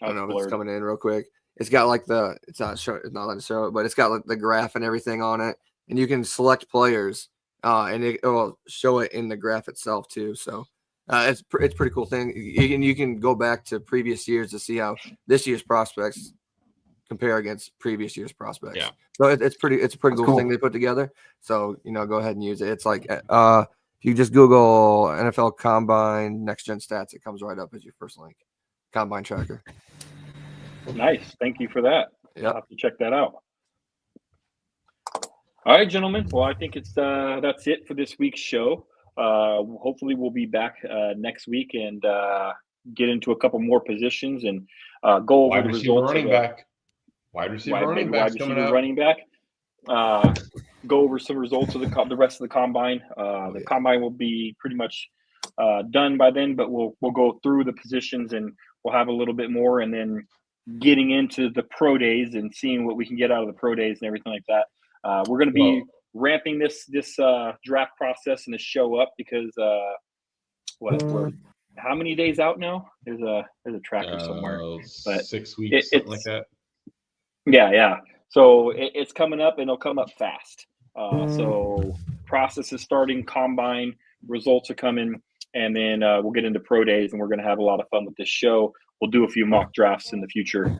I don't know if it's coming in real quick. It's got like it's not letting it show it, but it's got like the graph and everything on it, and you can select players. And it will show it in the graph itself too. So it's a pretty cool thing. You can go back to previous years to see how this year's prospects compare against previous year's prospects. Yeah. So it's a pretty cool thing they put together. So go ahead and use it. It's like if you just Google NFL Combine Next Gen Stats, it comes right up as your first link. Combine tracker. Nice. Thank you for that. Yep. I'll have to check that out. All right, gentlemen. Well, I think that's it for this week's show. Hopefully, we'll be back next week and get into a couple more positions and go over the results. Wide receiver, running back. Go over some results of the rest of the combine. The combine will be pretty much done by then, but we'll go through the positions and we'll have a little bit more, and then getting into the pro days and seeing what we can get out of the pro days and everything like that. We're going to be ramping this draft process and this show up because we're how many days out now? There's a tracker somewhere, but 6 weeks, something like that. Yeah. So it's coming up, and it'll come up fast. So process is starting, combine results are coming, and then we'll get into pro days, and we're going to have a lot of fun with this show. We'll do a few mock drafts in the future.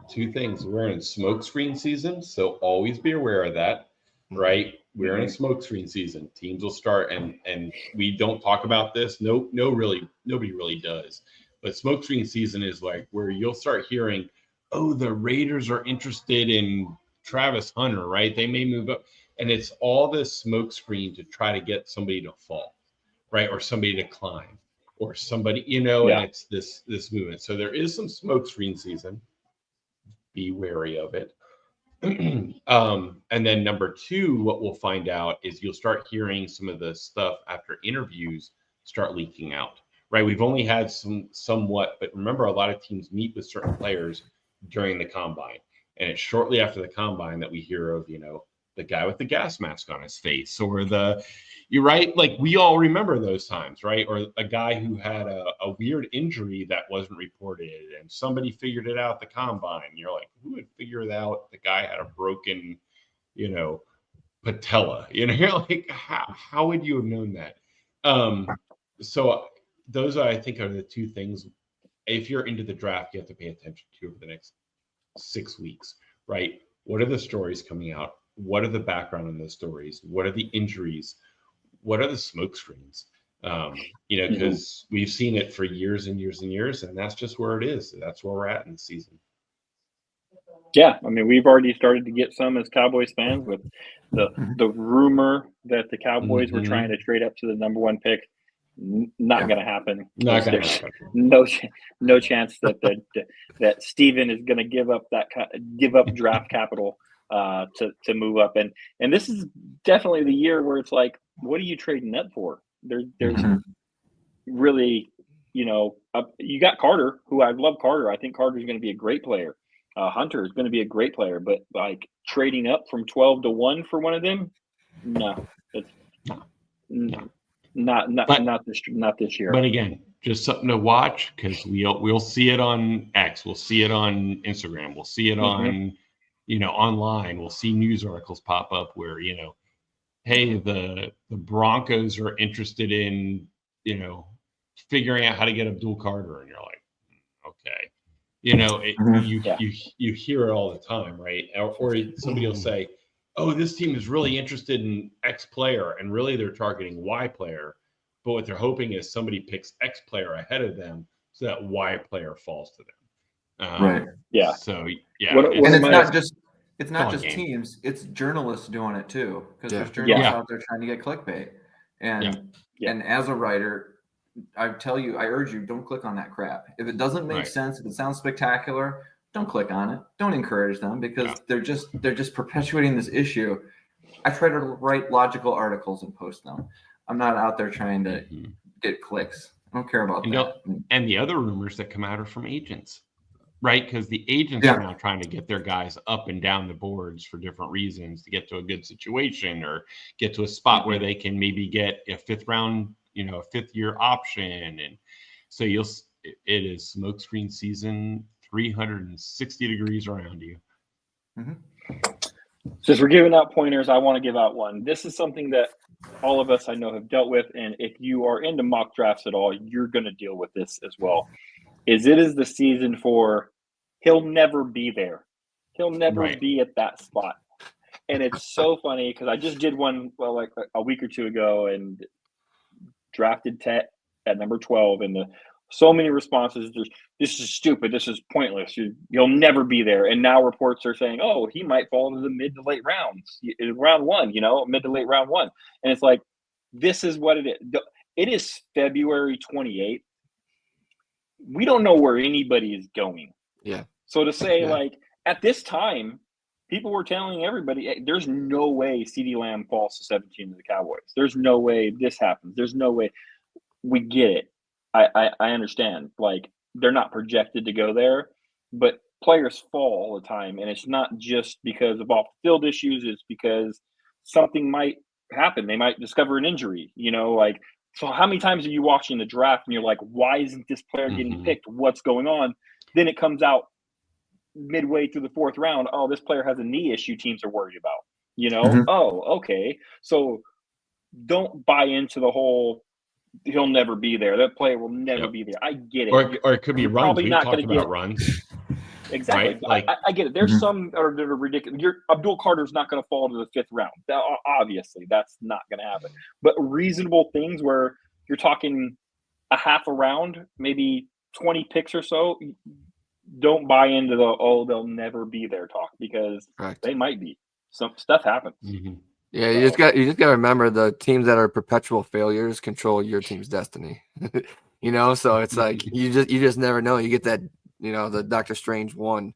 Two things. We're in smokescreen season, so always be aware of that, right? We're in a smokescreen season. Teams will start, and we don't talk about this. Nobody really does. But smokescreen season is like where you'll start hearing, oh, the Raiders are interested in Travis Hunter, right? They may move up. And it's all this smokescreen to try to get somebody to fall, right? Or somebody to climb, or somebody, and it's this movement. So there is some smokescreen season. Be wary of it. And then number two, what we'll find out is you'll start hearing some of the stuff after interviews start leaking out, right? We've only had somewhat, but remember, a lot of teams meet with certain players during the combine, and it's shortly after the combine that we hear of, the the guy with the gas mask on his face, or you're right. Like we all remember those times, right? Or a guy who had a weird injury that wasn't reported and somebody figured it out at the combine. You're like, who would figure out the guy had a broken, patella? You're like, how would you have known that? So those I think are the two things. If you're into the draft, you have to pay attention to over the next 6 weeks, right? What are the stories coming out? What are the background on those stories? What are the injuries? What are the smoke screens? Because we've seen it for years and years and years, and that's just where it is. That's where we're at in the season. Yeah, I mean, we've already started to get some as Cowboys fans with the rumor that the Cowboys were trying to trade up to the number 1 pick. Not going to happen. Not going to happen. No chance that Steven is going to give up draft capital to move up. And this is definitely the year where it's like, what are you trading up for? There's really, you got Carter, who I love Carter. I think Carter's going to be a great player. Hunter is going to be a great player, but like trading up from 12 to 1 for one of them, no, it's not this year. But again, just something to watch, because we'll see it on X, we'll see it on Instagram, we'll see it on online. We'll see news articles pop up where hey, the Broncos are interested in figuring out how to get Abdul Carter, and you're like, okay. You hear it all the time, right? Or somebody will say, oh, this team is really interested in X player, and really they're targeting Y player. But what they're hoping is somebody picks X player ahead of them so that Y player falls to them. Right. Yeah. So, yeah. And it's not just teams, it's journalists doing it too. Because there's journalists out there trying to get clickbait. And as a writer, I urge you, don't click on that crap. If it doesn't make sense, if it sounds spectacular, don't click on it. Don't encourage them, because they're just perpetuating this issue. I try to write logical articles and post them. I'm not out there trying to get clicks. I don't care about that. And the other rumors that come out are from agents, right? Because the agents are now trying to get their guys up and down the boards for different reasons, to get to a good situation or get to a spot where they can maybe get a 5th round, a 5th-year option. And so it is smokescreen season, 360 degrees around you. Since we're giving out pointers, I want to give out one. This is something that all of us I know have dealt with, and if you are into mock drafts at all, you're going to deal with this as well. It is the season for he'll never be there. He'll never be at that spot. And it's so funny because I just did one like a week or two ago and drafted Tet at number 12, and so many responses. This is stupid. This is pointless. You'll never be there. And now reports are saying, oh, he might fall into the mid to late rounds, round 1, mid to late round 1. And it's like, this is what it is. It is February 28th. We don't know where anybody is going. Yeah. So to say, like, at this time, people were telling everybody, hey, there's no way CeeDee Lamb falls to 17 to the Cowboys. There's no way this happens. There's no way. We get it. I understand. Like, they're not projected to go there, but players fall all the time. And it's not just because of off-field issues. It's because something might happen. They might discover an injury, so how many times are you watching the draft and you're like, why isn't this player getting picked? What's going on? Then it comes out midway through the 4th round. Oh, this player has a knee issue teams are worried about, Oh, okay. So don't buy into the whole, he'll never be there. That player will never be there. I get it. Or it could be runs. We've talked about runs. Exactly. Right? I get it. There's some that are ridiculous. Abdul Carter's not going to fall to the 5th round. Obviously, that's not going to happen. But reasonable things where you're talking a half a round, maybe 20 picks or so, don't buy into they'll never be there talk, because they might be. Some stuff happens. Yeah, you just got to remember, the teams that are perpetual failures control your team's destiny. So it's like you just never know. You get that, the Doctor Strange one.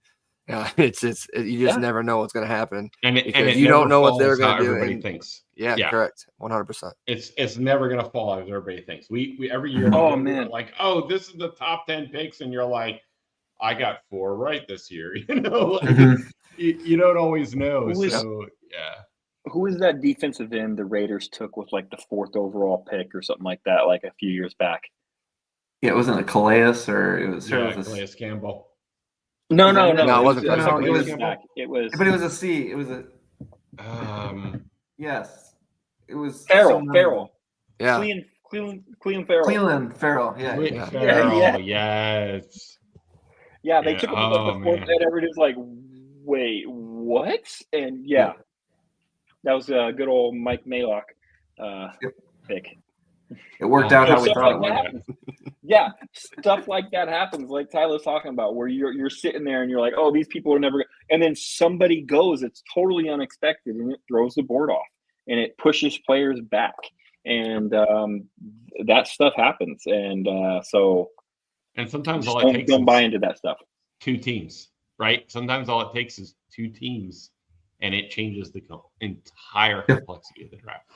You just never know what's going to happen, and you don't know what they're going to do. Everybody thinks. Yeah, correct, 100%. It's never going to fall as everybody thinks. We every year. Oh man, like, oh, this is the top 10 picks, and you're like, I got 4 right this year. You don't always know. So yeah. who is that defensive end the Raiders took with like the 4th overall pick or something like that, like a few years back? Yeah, it wasn't a Calais or it was. Yeah, It was Calais Campbell. No, Was that no, it? no. No, it It was wasn't a Calais couple Campbell. years It was- back. It was but it was a C. It was a yes. It was so Farrell. memorable. Yeah. Cleveland Farrell. Cleveland Farrell. Yeah. Clelin Yeah. Ferrell, Yeah. yes. Yeah, they Yeah. took him with like Oh, the 4th, man. and everybody's like, "Wait, what?" And Yeah. that was a good old Mike Maylock pick. It worked Oh, out how So we stuff thought it like that would. happens. Yeah, stuff like that happens. Like Tyler's talking about, where you're sitting there and you're like, "Oh, these people are never," and then somebody goes. It's totally unexpected, and it throws the board off, and it pushes players back, and that stuff happens. And so And sometimes just all it takes don't buy is into that stuff. 2 teams, right? Sometimes all it takes is 2 teams, and it changes the entire complexity of the draft.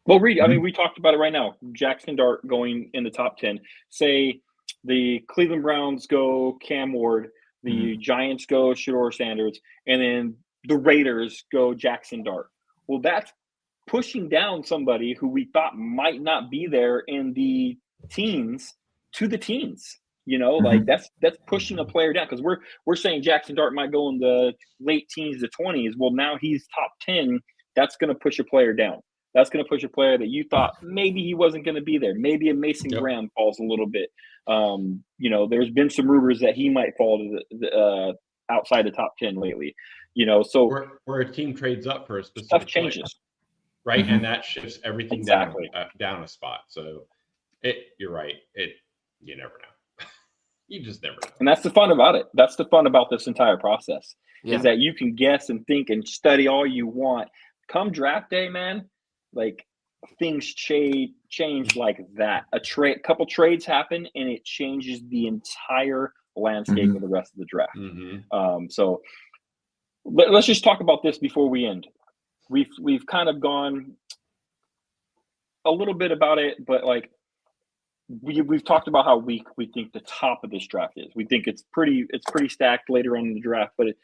Well, Reed, I mean, we talked about it right now. Jackson Dart going in the top 10. Say the Cleveland Browns go Cam Ward, the Giants go Shedeur Sanders, and then the Raiders go Jackson Dart. Well, that's pushing down somebody who we thought might not be there in the teens to the teens. Like that's pushing a player down, because we're saying Jackson Dart might go in the late teens to 20s. Well, now he's top 10. That's going to push a player down. That's going to push a player that you thought maybe he wasn't going to be there. Maybe a Mason Graham falls a little bit. There's been some rumors that he might fall to the outside the top 10 lately. So where a team trades up for a specific stuff changes, player, right? Mhm. And that shifts everything Exactly. down a spot. So you're right. You never know. You just never know. And that's the fun about it. That's the fun about this entire process, Yeah. is that you can guess and think and study all you want. Come draft day, man, like things change like that. Couple trades happen, and it changes the entire landscape of the rest of the draft. So let's just talk about this before we end. We've kind of gone a little bit about it, but like we've talked about how weak we think the top of this draft is. We think it's pretty stacked later on in the draft, but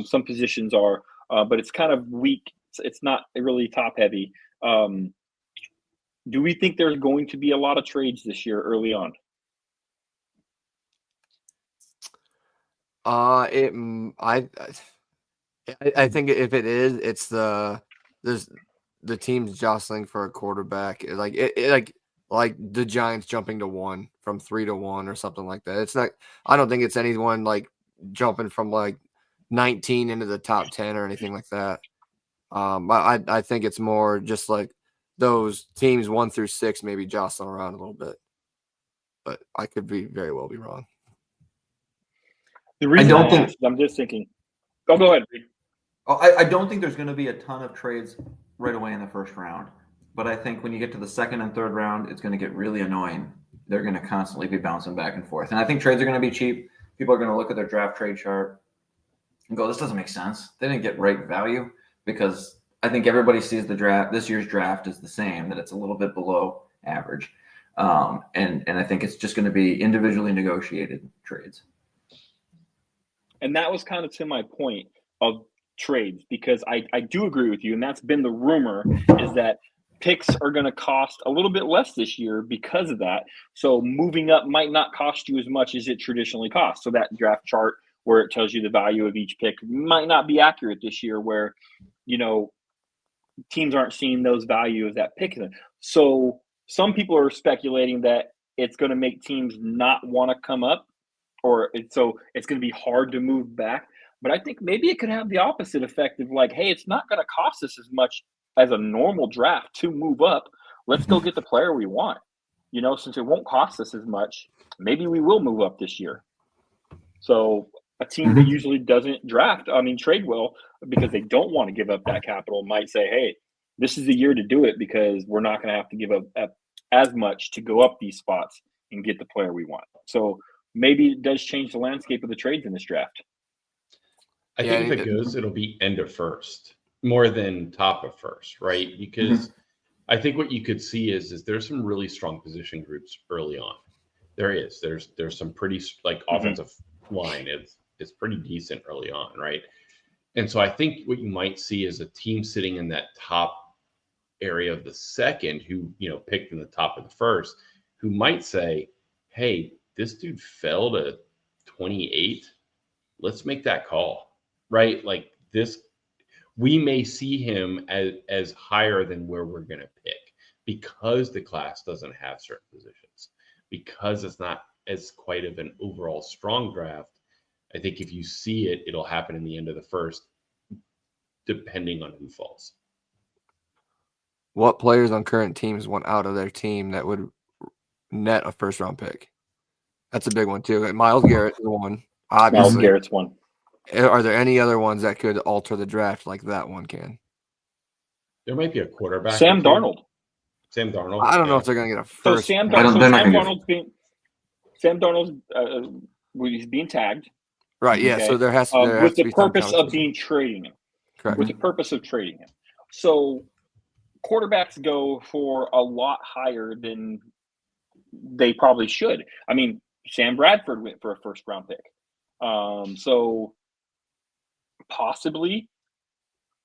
some positions are, but it's kind of weak. It's not really top heavy. Do we think there's going to be a lot of trades this year early on? I think if it is, it's the teams jostling for a quarterback, like the Giants jumping to 1 from 3 to 1 or something like that. It's not. I don't think it's anyone like jumping from like 19 into the top 10 or anything like that. I think it's more just like those teams 1 through 6 maybe jostling around a little bit, but I could very well be wrong. The reason I'm just thinking. Oh, go ahead. I don't think there's going to be a ton of trades right away in the first round, but I think when you get to the second and third round, it's going to get really annoying. They're going to constantly be bouncing back and forth, and I think trades are going to be cheap. People are going to look at their draft trade chart and go, "This doesn't make sense." They didn't get right value, because I think everybody sees the draft. This year's draft is the same, that it's a little bit below average, and I think it's just going to be individually negotiated trades. And that was kind of to my point of trades, because I do agree with you, and that's been the rumor, is that picks are going to cost a little bit less this year because of that. So moving up might not cost you as much as it traditionally costs. So that draft chart where it tells you the value of each pick might not be accurate this year, where teams aren't seeing those values of that pick. So some people are speculating that it's going to make teams not want to come up, so it's going to be hard to move back. But I think maybe it could have the opposite effect of like, hey, it's not going to cost us as much as a normal draft to move up. Let's go get the player we want. Since it won't cost us as much, maybe we will move up this year. So a team that usually doesn't trade well because they don't want to give up that capital might say, hey, this is the year to do it, because we're not going to have to give up as much to go up these spots and get the player we want. So maybe it does change the landscape of the trades in this draft. I think if it goes, it'll be end of first more than top of first, right? Because I think what you could see is there's some really strong position groups early on. There's some pretty like offensive line. It's pretty decent early on, right? And so I think what you might see is a team sitting in that top area of the second who, picked in the top of the first, who might say, hey, this dude fell to 28. Let's make that call, right? Like this, we may see him as higher than where we're going to pick because the class doesn't have certain positions, because it's not as quite of an overall strong draft. I think if you see it, it'll happen in the end of the first, depending on who falls. What players on current teams want out of their team that would net a first round pick? That's a big one too. Myles Garrett is one, obviously. Myles Garrett's one. Are there any other ones that could alter the draft like that one can? There might be a quarterback. Sam Darnold. Sam Darnold. I don't know if they're going to get a first. So Sam Darnold's he's being tagged. Right. Yeah. Okay. So there has to with to the be some purpose of competition. being trading him. Correct. With the purpose of trading him. So quarterbacks go for a lot higher than they probably should. I mean, Sam Bradford went for a first round pick. So possibly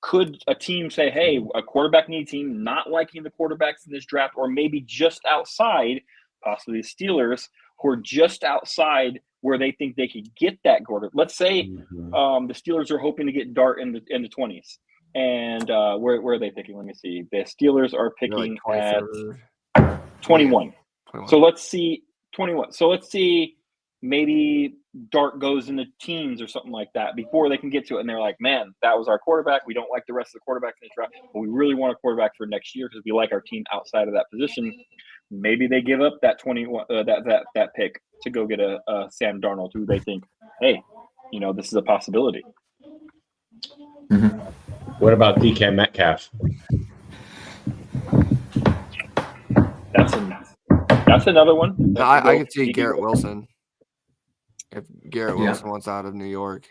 could a team say, hey, a quarterback need team not liking the quarterbacks in this draft, or maybe just outside, possibly the Steelers, who are just outside where they think they could get that quarterback. Let's say the Steelers are hoping to get Dart in the 20s. And where are they picking? Let me see. The Steelers are picking at 21. So let's see 21. So let's see maybe Dart goes in the teens or something like that before they can get to it. And they're like, man, that was our quarterback. We don't like the rest of the quarterbacks in this draft, but we really want a quarterback for next year because we like our team outside of that position. Maybe they give up that 21 that pick to go get a Sam Darnold, who they think, hey, this is a possibility. Mm-hmm. What about DK Metcalf? That's another one. I could see Garrett Wilson. If Garrett Wilson wants out of New York,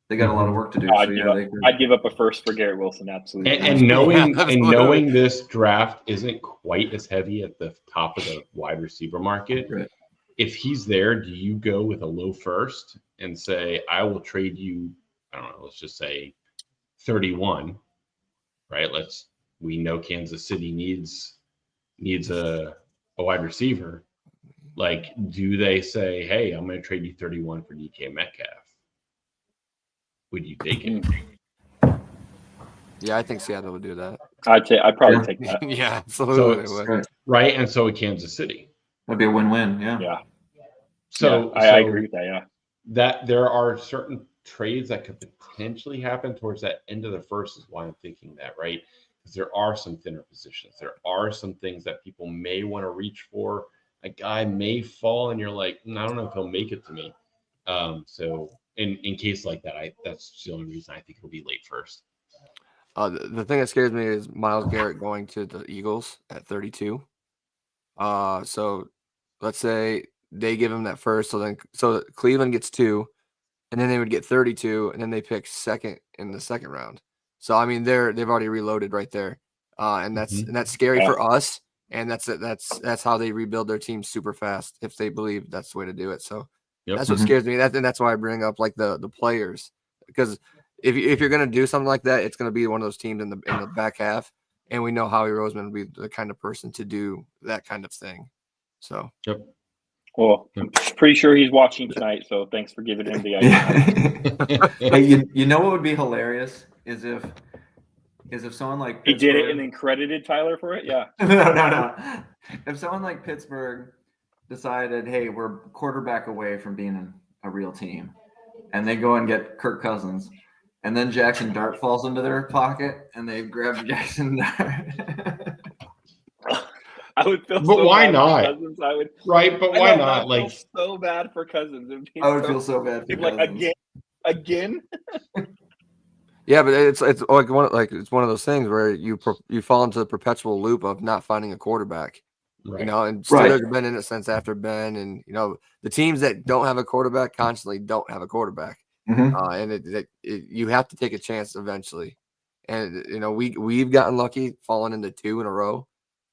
they got a lot of work to do. I'd give up a first for Garrett Wilson, absolutely. And knowing this draft isn't quite as heavy at the top of the wide receiver market, right. If he's there, do you go with a low first and say, I will trade you, I don't know, let's just say 31, right? We know Kansas City needs a wide receiver. Like, do they say, hey, I'm going to trade you 31 for DK Metcalf? Would you take it? Yeah, I think Seattle would do that. I'd probably take that. Yeah, absolutely. So right, and so would Kansas City. That'd be a win-win. Yeah. So I agree with that. Yeah. That there are certain trades that could potentially happen towards that end of the first is why I'm thinking that, right? Because there are some thinner positions. There are some things that people may want to reach for. A guy may fall and you're like, I don't know if he'll make it to me. So in case like that, that's the only reason I think it'll be late first. The thing that scares me is Myles Garrett going to the Eagles at 32. So let's say they give him that first. So Cleveland gets 2, and then they would get 32, and then they pick second in the second round. So I mean, they've already reloaded right there, and that's scary for us. And that's how they rebuild their team super fast if they believe that's the way to do it. So that's what scares me. That's why I bring up like the players, because if you're gonna do something like that, it's gonna be one of those teams in the back half, and we know Howie Roseman would be the kind of person to do that kind of thing. So Well, I'm pretty sure he's watching tonight, so thanks for giving him the idea. Hey, you know what would be hilarious is if someone like Pittsburgh, he did it and then credited Tyler for it. Yeah. No. If someone like Pittsburgh decided, hey, we're quarterback away from being a real team, and they go and get Kirk Cousins, and then Jackson Dart falls into their pocket, and they grab Jackson Dart. I would feel. But so why bad not? For Cousins. I would. Right, but why not? I Like, feel so bad for Cousins. I would feel so bad for Cousins. Like again. Yeah, but it's like it's one of those things where you fall into the perpetual loop of not finding a quarterback. right. And Steelers have been in it since after Ben, and the teams that don't have a quarterback constantly don't have a quarterback, and you have to take a chance eventually. And we've gotten lucky falling into 2 in a row,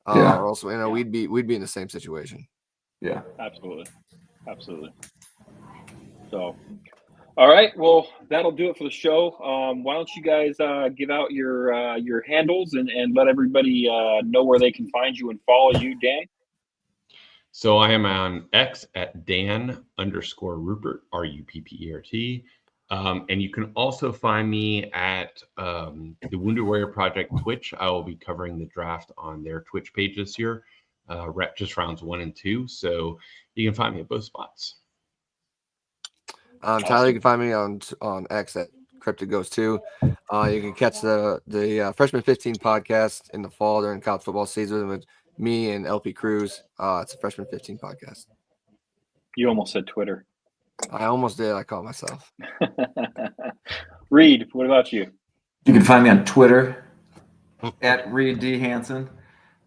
or else we'd be in the same situation. Yeah, absolutely. So, All right. Well, that'll do it for the show. Why don't you guys give out your handles and let everybody know where they can find you and follow you, Dan? So I am on X at Dan_Ruppert, RUPPERT. And you can also find me at the Wounded Warrior Project Twitch. I will be covering the draft on their Twitch page this year, just rounds 1 and 2. So you can find me at both spots. Tyler, you can find me on X at CryptidGhost2. You can catch the Freshman 15 podcast in the fall during college football season with me and LP Cruz. It's a Freshman 15 podcast. You almost said Twitter. I almost did. I caught myself. Reed, what about you? You can find me on Twitter at Reed D. Hansen.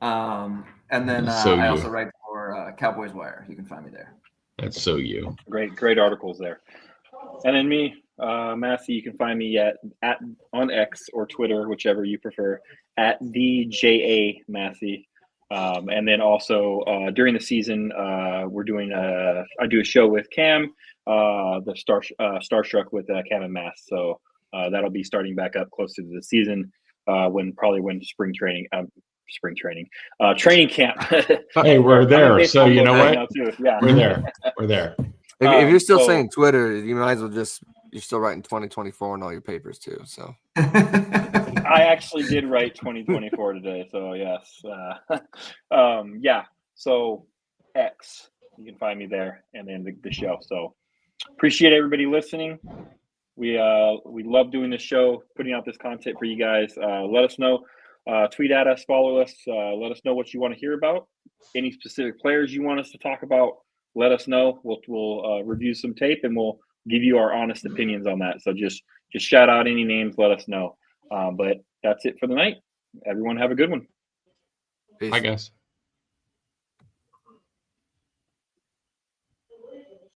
And then I also write for Cowboys Wire. You can find me there. That's so you. Great articles there. And then me, Matthew, you can find me at on X or Twitter, whichever you prefer, at the JA Matthew. And then also during the season, we're doing I do a show with Cam, the Starstruck with Cam and Mass. So that'll be starting back up closer to the season when training camp. Hey, we're there. So you know what? Yeah. We're there. If you're still saying Twitter, you might as well you're still writing 2024 in all your papers too. So I actually did write 2024 today. So yes. Yeah. So X, you can find me there, and then the show. So appreciate everybody listening. We love doing this show, putting out this content for you guys. Let us know. Tweet at us, follow us. Let us know what you want to hear about. Any specific players you want us to talk about, let us know. We'll review some tape and we'll give you our honest opinions on that. So just shout out any names, let us know. But that's it for the night. Everyone have a good one. Peace. Bye, guys.